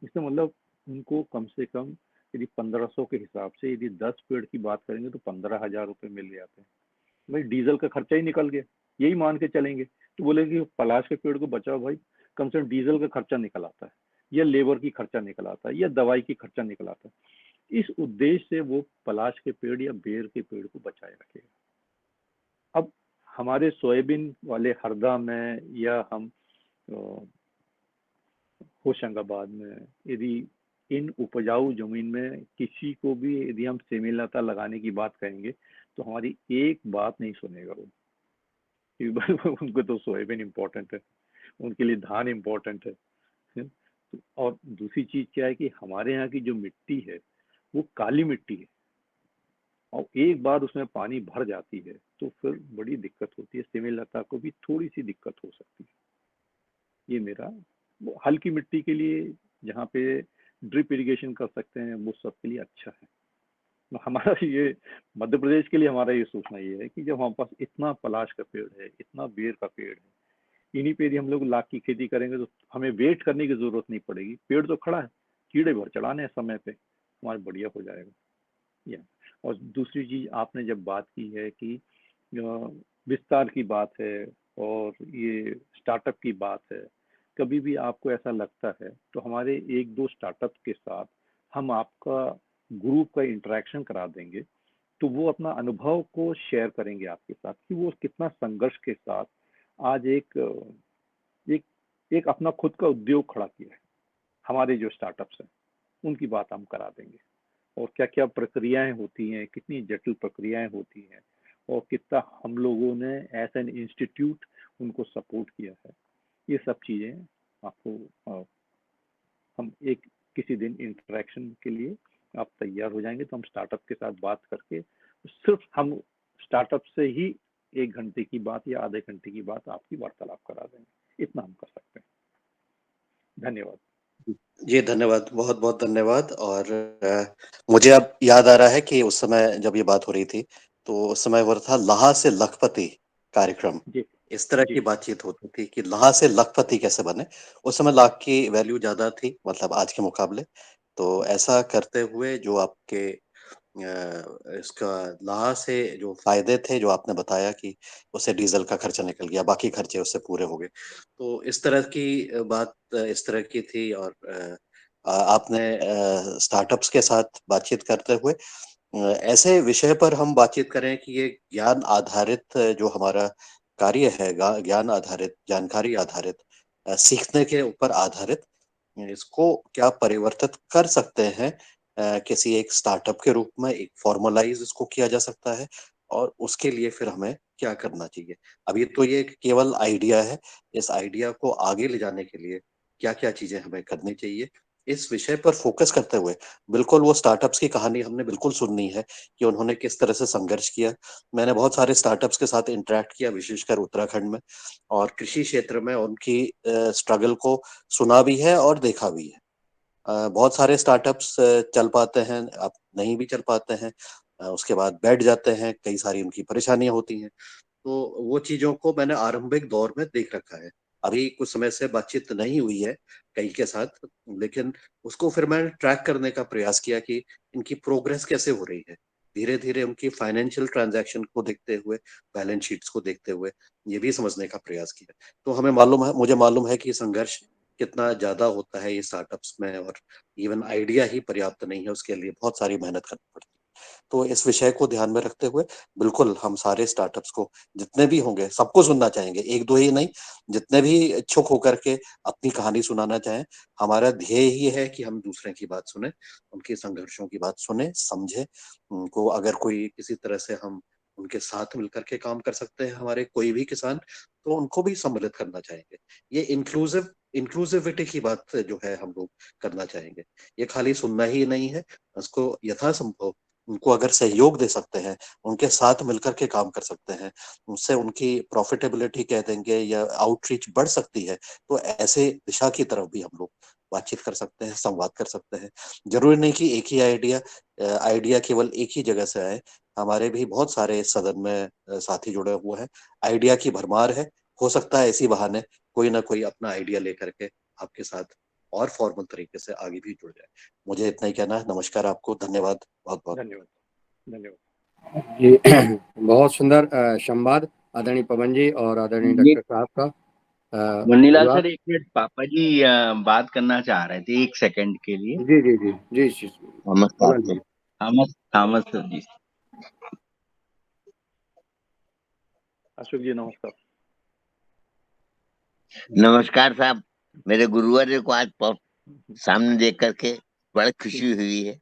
इसका मतलब उनको कम से कम यदि 1500 के हिसाब से यदि 10 पेड़ की बात करेंगे तो 15,000 रुपए मिल जाते हैं। भाई डीजल का खर्चा ही निकल गया, यही मान के चलेंगे। तो बोलेंगे पलाश के पेड़ को बचाओ भाई, कम से कम डीजल का खर्चा निकल आता है, या लेबर की खर्चा निकल आता है, या दवाई की खर्चा निकल आता है। इस उद्देश्य से वो पलाश के पेड़ या बेर के पेड़ को बचाए रखेगा। अब हमारे सोयाबीन वाले हरदा में या हम होशंगाबाद में यदि इन उपजाऊ जमीन में किसी को भी यदि हम सेमीलता लगाने की बात कहेंगे तो हमारी एक बात नहीं सुनेगा वो, क्योंकि उनको तो सोयाबीन इम्पोर्टेंट है, उनके लिए धान इम्पोर्टेंट है। और दूसरी चीज क्या है कि हमारे यहाँ की जो मिट्टी है वो काली मिट्टी है, और एक बार उसमें पानी भर जाती है तो फिर बड़ी दिक्कत होती है, सेमीलता को भी थोड़ी सी दिक्कत हो सकती है। ये मेरा हल्की मिट्टी के लिए जहाँ पे ड्रिप इरिगेशन कर सकते हैं वो सबके लिए अच्छा है। हमारा ये मध्य प्रदेश के लिए हमारा ये सोचना ये है कि जब हमारे पास इतना पलाश का पेड़ है, इतना बेर का पेड़ है, इन्हीं पे यदि हम लोग लाख की खेती करेंगे तो हमें वेट करने की जरूरत नहीं पड़ेगी। पेड़ तो खड़ा है, कीड़े भर चढ़ाने हैं समय पे, हमारा बढ़िया हो जाएगा। या और दूसरी चीज आपने जब बात की है कि विस्तार की बात है और ये स्टार्टअप की बात है, कभी भी आपको ऐसा लगता है तो हमारे एक दो स्टार्टअप के साथ हम आपका ग्रुप का इंटरेक्शन करा देंगे, तो वो अपना अनुभव को शेयर करेंगे आपके साथ कि वो कितना संघर्ष के साथ आज एक एक अपना खुद का उद्योग खड़ा किया है। हमारे जो स्टार्टअप्स हैं उनकी बात हम करा देंगे, और क्या क्या प्रक्रियाएं होती हैं, कितनी जटिल प्रक्रियाएं होती हैं, और कितना हम लोगों ने एज एन इंस्टीट्यूट उनको सपोर्ट किया है। ये सब चीजें आपको हम एक किसी दिन इंटरेक्शन के लिए आप तैयार हो जाएंगे तो हम स्टार्टअप के साथ बात करके सिर्फ हम स्टार्टअप से ही 1 घंटे की बात या आधे घंटे की बात आपकी वार्तालाप करा देंगे। इतना हम कर सकते हैं। धन्यवाद। जी धन्यवाद, बहुत बहुत धन्यवाद। और मुझे अब याद आ रहा है कि उस समय जब ये बात हो रही थी तो उस समय वो था लाह से लखपति कार्यक्रम। जी इस तरह जी की बातचीत होती थी कि लाह से लखपति कैसे बने। उस समय लाख की वैल्यू ज्यादा थी, मतलब आज के मुकाबले। तो ऐसा करते हुए जो आपके इसका लाह से जो फायदे थे, जो आपने बताया कि उससे डीजल का खर्चा निकल गया, बाकी खर्चे उससे पूरे हो गए। तो इस तरह की बात इस तरह की थी। और आपने स्टार्टअप्स के साथ बातचीत करते हुए ऐसे विषय पर हम बातचीत करें कि ये ज्ञान आधारित जो हमारा कार्य है, ज्ञान आधारित, जानकारी आधारित, सीखने के ऊपर आधारित, इसको क्या परिवर्तित कर सकते हैं किसी एक स्टार्टअप के रूप में, एक फॉर्मलाइज इसको किया जा सकता है, और उसके लिए फिर हमें क्या करना चाहिए। अभी तो ये केवल आइडिया है, इस आइडिया को आगे ले जाने के लिए क्या क्या चीजें हमें करनी चाहिए, इस विषय पर फोकस करते हुए बिल्कुल वो स्टार्टअप्स की कहानी हमने बिल्कुल सुननी है कि उन्होंने किस तरह से संघर्ष किया। मैंने बहुत सारे स्टार्टअप्स के साथ इंटरेक्ट किया, विशेषकर उत्तराखंड में और कृषि क्षेत्र में उनकी स्ट्रगल को सुना भी है और देखा भी है। बहुत सारे स्टार्टअप्स चल पाते हैं, अब नहीं भी चल पाते हैं, उसके बाद बैठ जाते हैं, कई सारी उनकी परेशानियां होती हैं। तो वो चीजों को मैंने आरंभिक दौर में देख रखा है। अभी कुछ समय से बातचीत नहीं हुई है कई के साथ, लेकिन उसको फिर मैंने ट्रैक करने का प्रयास किया कि इनकी प्रोग्रेस कैसे हो रही है। धीरे धीरे उनकी फाइनेंशियल ट्रांजैक्शन को देखते हुए, बैलेंस शीट्स को देखते हुए ये भी समझने का प्रयास किया। तो हमें मालूम है, मुझे मालूम है कि संघर्ष कितना ज्यादा होता है ये स्टार्टअप्स में, और इवन आइडिया ही पर्याप्त नहीं है, उसके लिए बहुत सारी मेहनत करनी पड़ती है। तो इस विषय को ध्यन में रखते हुए बिल्कुल हम सारे स्टार्टअप्स को, जितने भी होंगे, सबको सुनना चाहेंगे, एक दो ही नहीं, जितने भी इच्छुक होकर के अपनी कहानी सुनाना चाहें। हमारा ध्येय ही है कि हम दूसरे की बात सुने, उनके संघर्षों की बात सुने, समझे उनको। अगर कोई किसी तरह से हम उनके साथ मिलकर के काम कर सकते हैं, हमारे कोई भी किसान, तो उनको भी सम्मिलित करना चाहेंगे। ये इंक्लूसिविटी की बात जो है हम लोग करना चाहेंगे। ये खाली सुनना ही नहीं है, उसको यथासंभव उनको अगर सहयोग दे सकते हैं, उनके साथ मिलकर के काम कर सकते हैं, उससे उनकी प्रॉफिटेबिलिटी कह देंगे या आउटरीच बढ़ सकती है, तो ऐसे दिशा की तरफ भी हम लोग बातचीत कर सकते हैं, संवाद कर सकते हैं। जरूरी नहीं कि एक ही आइडिया केवल एक ही जगह से आए, हमारे भी बहुत सारे सदन में साथी जुड़े हुए हैं। आइडिया की भरमार है। हो सकता है इसी बहाने कोई ना कोई अपना आइडिया लेकर के आपके साथ और फॉर्मल तरीके से आगे भी जुड़ जाए। मुझे इतना ही कहना है। नमस्कार आपको, धन्यवाद, बहुत बहुत धन्यवाद। धन्यवाद जी बहुत सुंदर संवाद आदरणीय पवन जी और आदरणीय ये डॉक्टर साहब का। मुन्नीलाल धन्यवाद। सर, एक मिनट, पापा जी बात करना चाह रहे थे 1 सेकंड के लिए। जी जी जी जी जी थॉमस साहब पवन को, जी। थॉमस सर जी। अशोक जी नमस्कार। नमस्कार साहब, मेरे गुरुवर को आज सामने देख करके बड़ी खुशी हुई है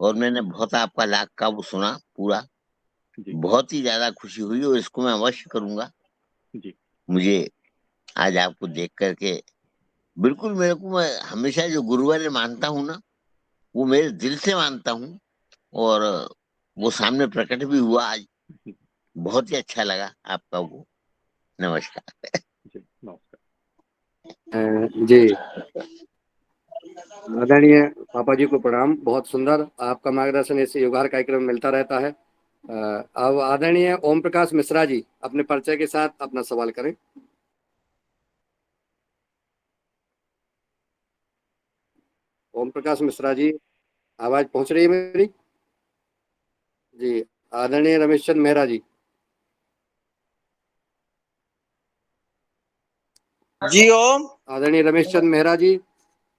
और मैंने बहुत आपका लाख का वो सुना पूरा, जी बहुत ही ज्यादा खुशी हुई और इसको मैं अवश्य करूंगा। जी मुझे आज आपको देख करके बिल्कुल मेरे को, मैं हमेशा जो गुरुवर मानता हूँ ना, वो मेरे दिल से मानता हूँ और वो सामने प्रकट भी हुआ आज। बहुत ही अच्छा लगा आपका वो। नमस्कार। जी नमस्कार। जी आदरणीय पापा जी को प्रणाम। बहुत सुंदर आपका मार्गदर्शन ऐसे योगार कार्यक्रम में मिलता रहता है। अब आदरणीय ओम प्रकाश मिश्रा जी अपने परिचय के साथ अपना सवाल करें। ओम प्रकाश मिश्रा जी, आवाज पहुंच रही है मेरी? जी आदरणीय रमेश चंद मेहरा जी। जी ओम। आदरणीय रमेश चंद मेहरा जी।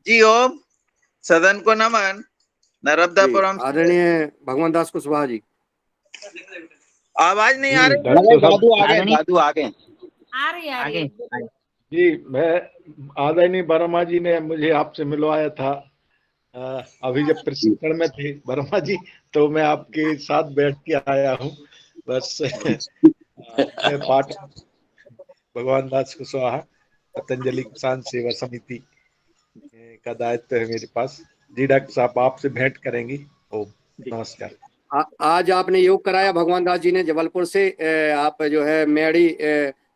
जी ओम। सदन को नमन। जी नर्मदापुरम से आदरणीय भगवान दास कुशवाहा जी। आवाज नहीं आ जी रही? डॉक्टर साहब। दादू आ गए, दादू आ गए। आ रही आ रही है। जी मैं आदरणीय वर्मा जी ने मुझे आपसे मिलवाया था अभी जब प्रशिक्षण में थे वर्मा जी, तो मैं आपके साथ बैठ के आया हूँ बस। मैं पाठ भगवान दास कुशवाहा, पतंजलि किसान सेवा समिति का दायित्व है मेरे पास। जी डॉक्टर साहब आपसे भेंट करेंगी। ओम नमस्कार। आज आपने योग कराया भगवान दास जी ने जबलपुर से। आप जो है मेड़ी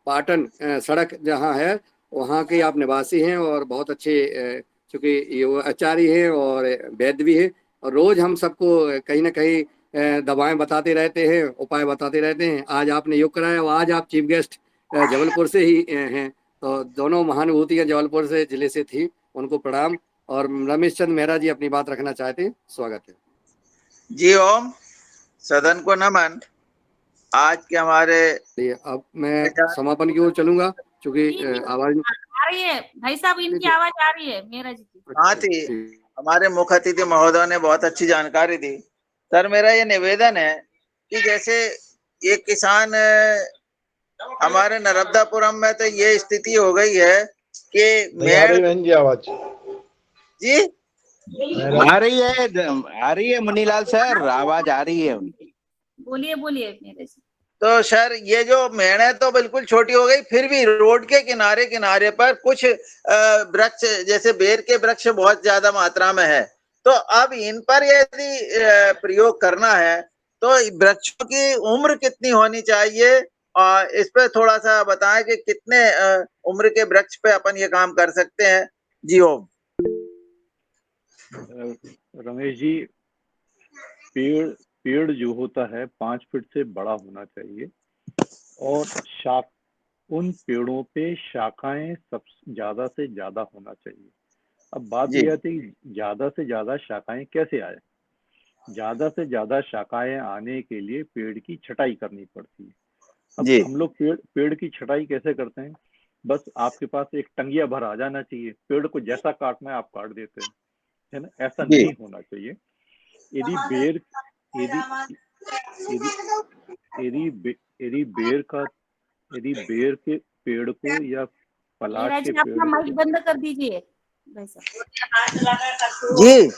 पाटन सड़क जहाँ है वहाँ के आप निवासी हैं और बहुत अच्छे चूंकि योग आचार्य हैं और वैद्य भी हैं और रोज हम सबको कहीं ना कहीं दवाएं बताते रहते हैं, उपाय बताते रहते हैं। आज आपने योग कराया और आज आप चीफ गेस्ट जबलपुर से ही हैं, तो दोनों महानुभूतियां जबलपुर से जिले से थी, उनको प्रणाम। और रमेश चंद मेहरा जी अपनी बात रखना चाहते हैं, स्वागत है। जी ओम। सदन को नमन। आज के हमारे अब मैं समापन की ओर चलूंगा क्योंकि आवाज आ रही है भाई साहब, इनकी आवाज आ रही है मेरा जी की। हाँ थी। हमारे मुख्य अतिथि महोदय ने बहुत अच्छी जानकारी दी। सर मेरा ये निवेदन है कि जैसे ये किसान हमारे नर्मदापुरम में तो ये स्थिति हो गई है कि बहन जी आवाज जी आ रही है मुन्नीलाल सर, आवाज आ रही है उनकी। बोलिए बोलिए मेरे जी। तो सर ये जो मेढ़े तो बिल्कुल छोटी हो गई, फिर भी रोड के किनारे किनारे पर कुछ वृक्ष जैसे बेर के वृक्ष बहुत ज्यादा मात्रा में है। तो अब इन पर यदि प्रयोग करना है तो वृक्षों की उम्र कितनी होनी चाहिए, और इस पे थोड़ा सा बताएं कि कितने उम्र के वृक्ष पे अपन ये काम कर सकते हैं। जी ओम। रमेश जी, पेड़ पेड़ जो होता है 5 फीट से बड़ा होना चाहिए और उन पेड़ों पे शाखाएं सब ज्यादा से ज्यादा होना चाहिए। अब बात यह आती है ज्यादा से ज्यादा शाखाएं कैसे आए। ज्यादा से ज्यादा शाखाएं आने के लिए पेड़ की छटाई करनी पड़ती है। अब हम लोग पेड़ की छटाई कैसे करते हैं, बस आपके पास एक टंगिया भर आ जाना चाहिए, पेड़ को जैसा काटना है आप काट देते हैं, है ना। ऐसा नहीं होना चाहिए। यदि बेर यदि यदि यदि बे- यदि बेर का यदि बेर के पेड़ को या पलाट मेरा के जी अपना पेड़ माइक बंद कर दीजिए भाई साहब। जी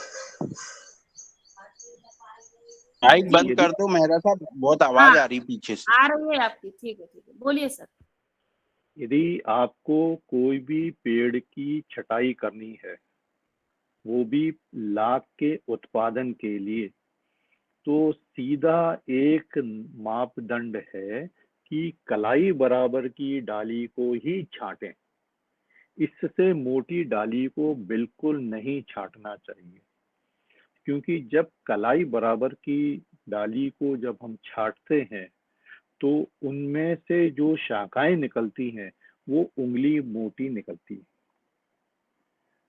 माइक बंद यदि कर दो मेहरा साहब, बहुत हाँ आवाज आ रही पीछे से। आ रही है आपकी, ठीक है बोलिए सर। यदि आपको कोई भी पेड़ की छटाई करनी है, वो भी लाख के उत्पादन के लिए, तो सीधा एक मापदंड है कि कलाई बराबर की डाली को ही छांटें। इससे मोटी डाली को बिल्कुल नहीं छांटना चाहिए। क्योंकि जब कलाई बराबर की डाली को जब हम छांटते हैं तो उनमें से जो शाखाएं निकलती हैं वो उंगली मोटी निकलती है।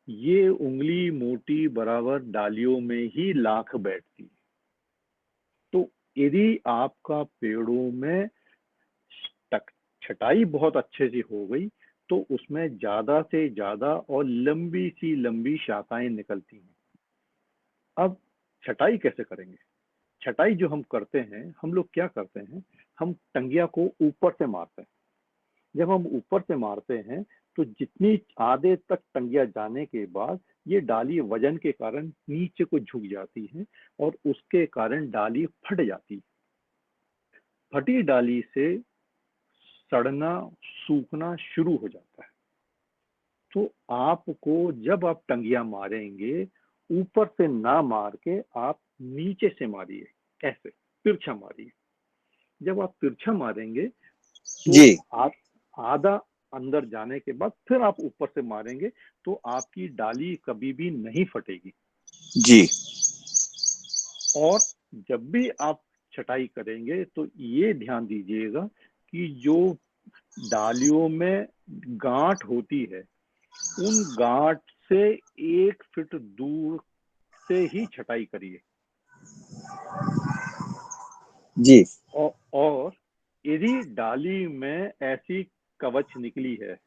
ये उंगली मोटी बराबर डालियों में ही लाख बैठती है। तो यदि आपका पेड़ों में छटाई बहुत अच्छे से हो गई तो उसमें ज्यादा से ज्यादा और लंबी सी लंबी शाखाएं निकलती हैं। अब छटाई कैसे करेंगे? छटाई जो हम करते हैं, हम लोग क्या करते हैं, हम टंगिया को ऊपर से मारते हैं। जब हम ऊपर से मारते हैं तो जितनी आधे तक टंगिया जाने के बाद ये डाली वजन के कारण नीचे को झुक जाती है और उसके कारण डाली फट जाती है। फटी डाली से सड़ना सूखना शुरू हो जाता है। तो आपको जब आप टंगिया मारेंगे ऊपर से ना मार के आप नीचे से मारिए, ऐसे तिरछा मारिए। जब आप तिरछा मारेंगे तो जी आप आधा अंदर जाने के बाद फिर आप ऊपर से मारेंगे तो आपकी डाली कभी भी नहीं फटेगी। जी और जब भी आप छटाई करेंगे तो ये ध्यान दीजिएगा कि जो डालियों में गांठ होती है उन गांठ से 1 फीट दूर से ही छटाई करिए। जी और यदि डाली में ऐसी कवच निकली है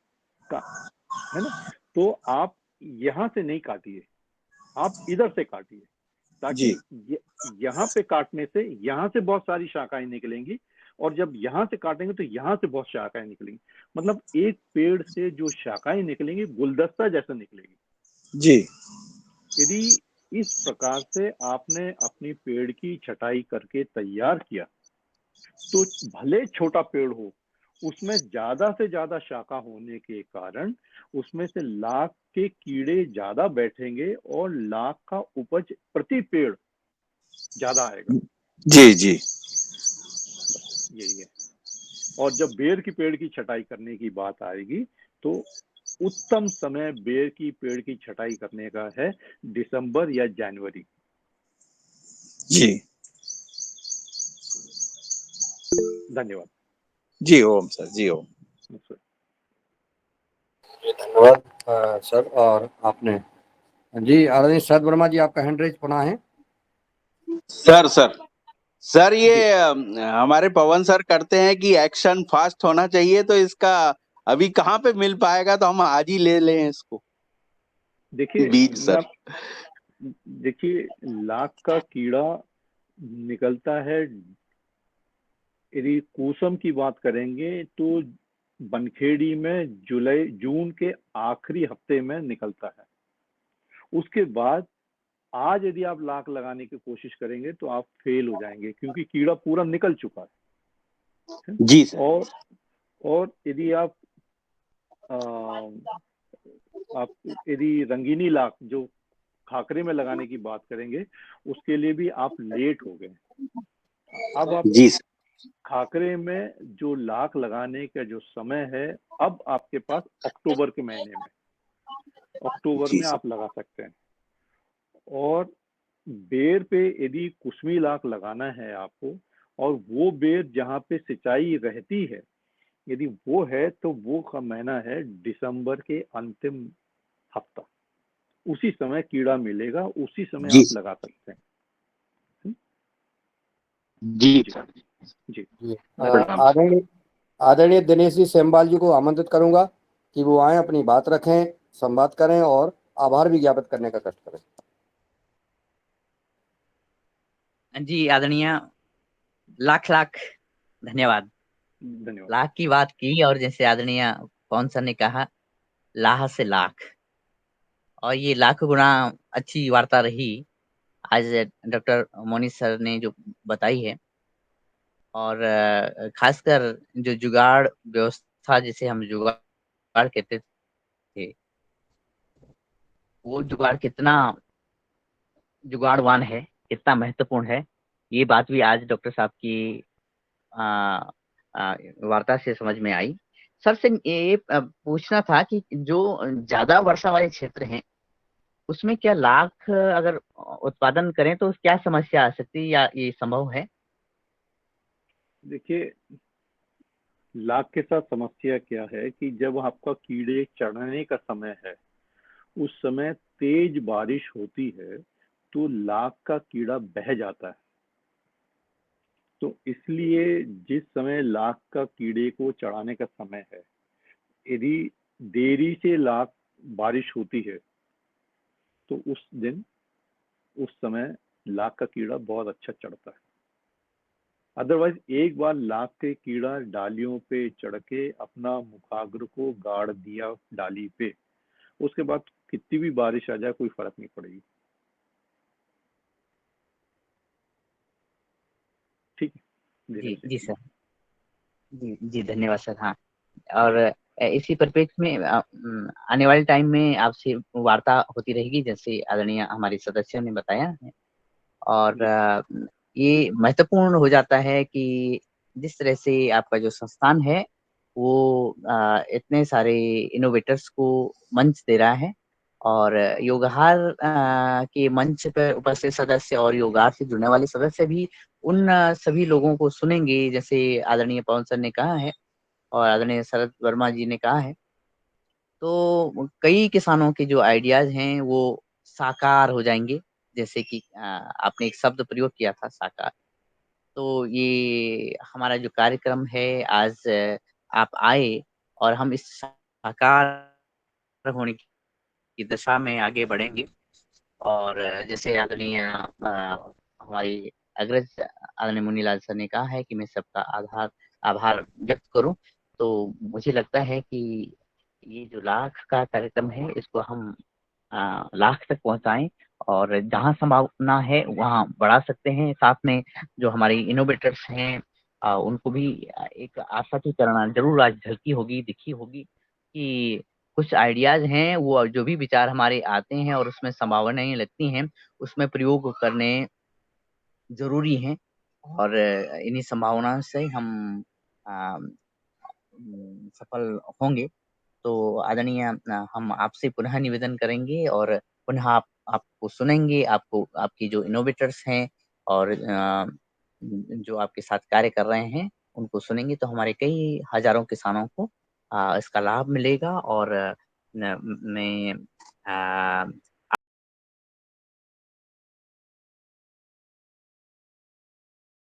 ना, तो आप यहाँ से नहीं काटिए, आप इधर से काटिए, ताकि यहाँ पे काटने से यहाँ से बहुत सारी शाखाएं निकलेंगी और जब यहाँ से काटेंगे तो यहाँ से बहुत शाखाएं निकलेंगी। मतलब एक पेड़ से जो शाखाएं निकलेंगी गुलदस्ता जैसा निकलेगी। जी यदि इस प्रकार से आपने अपनी पेड़ की छटाई करके तैयार किया तो भले छोटा पेड़ हो उसमें ज्यादा से ज्यादा शाखा होने के कारण उसमें से लाख के कीड़े ज्यादा बैठेंगे और लाख का उपज प्रति पेड़ ज्यादा आएगा। जी जी यही है। और जब बेर की पेड़ की छटाई करने की बात आएगी तो उत्तम समय बेर की पेड़ की छटाई करने का है दिसंबर या जनवरी। जी धन्यवाद। जी ओम सर, जी ओम। धन्यवाद सर। और आपने जी आदरणीय शरद वर्मा जी, आपका हैंड रेज पुनः है। सर ये हमारे पवन सर करते हैं कि एक्शन फास्ट होना चाहिए, तो इसका अभी कहाँ पे मिल पाएगा? तो हम आज ही ले लें इसको। देखिए बीज सर, देखिए लाख का कीड़ा निकलता है, यदि कुसुम की बात करेंगे तो बनखेड़ी में जून के आखिरी हफ्ते में निकलता है। उसके बाद आज यदि आप लाख लगाने की कोशिश करेंगे तो आप फेल हो जाएंगे क्योंकि कीड़ा पूरा निकल चुका है। जी सर। और यदि आप यदि रंगीनी लाख जो खाकरे में लगाने की बात करेंगे उसके लिए भी आप लेट हो गए। अब आप जी सर। खाकरे में जो लाख लगाने का जो समय है अब आपके पास अक्टूबर के महीने में, अक्टूबर में आप लगा सकते हैं। और बेर पे यदि कुसमी लाख लगाना है आपको और वो बेर जहाँ पे सिंचाई रहती है यदि वो है तो वो का महीना है दिसंबर के अंतिम हफ्ता। उसी समय कीड़ा मिलेगा, उसी समय आप लगा सकते हैं। जी जी आदरणीय दिनेश जी सेमवाल जी को आमंत्रित करूंगा कि वो आए, अपनी बात रखें, संवाद करें और आभार भी ज्ञापित करने का कष्ट करें। जी आदरणीय, लाख लाख धन्यवाद। लाख की बात की और जैसे आदरणीय पवन सर ने कहा लाह से लाख, और ये लाख गुना अच्छी वार्ता रही आज डॉक्टर मोनी सर ने जो बताई है। और खासकर जो जुगाड़ व्यवस्था जिसे हम जुगाड़ कहते थे, वो जुगाड़ कितना जुगाड़वान है, कितना महत्वपूर्ण है, ये बात भी आज डॉक्टर साहब की वार्ता से समझ में आई। सर से ये पूछना था कि जो ज्यादा वर्षा वाले क्षेत्र हैं उसमें क्या लाख अगर उत्पादन करें तो क्या समस्या आ सकती है या ये संभव है? देखिए, लाख के साथ समस्या क्या है कि जब आपका कीड़े चढ़ने का समय है, उस समय तेज बारिश होती है तो लाख का कीड़ा बह जाता है। तो इसलिए जिस समय लाख का कीड़े को चढ़ाने का समय है, यदि देरी से लाख बारिश होती है तो उस दिन उस समय लाख का कीड़ा बहुत अच्छा चढ़ता है। अदरवाइज एक बार लाख के कीड़ा डालियों पे चढ़ के अपना मुखाग्र को गाड़ दिया डाली पे, उसके बाद कितनी भी बारिश आ जाए कोई फर्क नहीं पड़ेगी। ठीक है, जी जी सर, जी जी धन्यवाद सर। हाँ, और इसी परिप्रेक्ष्य में आने वाले टाइम में आपसे वार्ता होती रहेगी, जैसे आदरणीय हमारे सदस्यों ने बताया है। और ये महत्वपूर्ण हो जाता है कि जिस तरह से आपका जो संस्थान है वो इतने सारे इनोवेटर्स को मंच दे रहा है, और योगाहार के मंच पर उपस्थित सदस्य और योगाहार से जुड़ने वाले सदस्य भी उन सभी लोगों को सुनेंगे, जैसे आदरणीय पवन सर ने कहा है और आदरणीय शरद वर्मा जी ने कहा है। तो कई किसानों के जो आइडियाज हैं वो साकार हो जाएंगे, जैसे कि आपने एक शब्द प्रयोग किया था, साकार। तो ये हमारा जो कार्यक्रम है आज, आप आए और हम इस साकार होने की दिशा में आगे बढ़ेंगे। और जैसे आदरणीय हमारी अग्रज आदरणीय मुनीलाल सर ने कहा है कि मैं सबका आभार व्यक्त करूं, तो मुझे लगता है कि ये जो लाख का कार्यक्रम है इसको हम लाख तक पहुंचाएं, और जहां संभावना है वहां बढ़ा सकते हैं। साथ में जो हमारे इनोवेटर्स हैं उनको भी एक आशा की किरण जरूर आज झलकी होगी, दिखी होगी कि कुछ आइडियाज हैं, वो जो भी विचार हमारे आते हैं और उसमें संभावनाएं लगती हैं, उसमें प्रयोग करने जरूरी हैं। और इन्हीं संभावनाओं से हम सफल होंगे। तो आदरणीय हम आपसे पुनः निवेदन करेंगे और पुनः आपको सुनेंगे, आपको आपकी जो इनोवेटर्स हैं और जो आपके साथ कार्य कर रहे हैं उनको सुनेंगे, तो हमारे कई हजारों किसानों को इसका लाभ मिलेगा। और मैं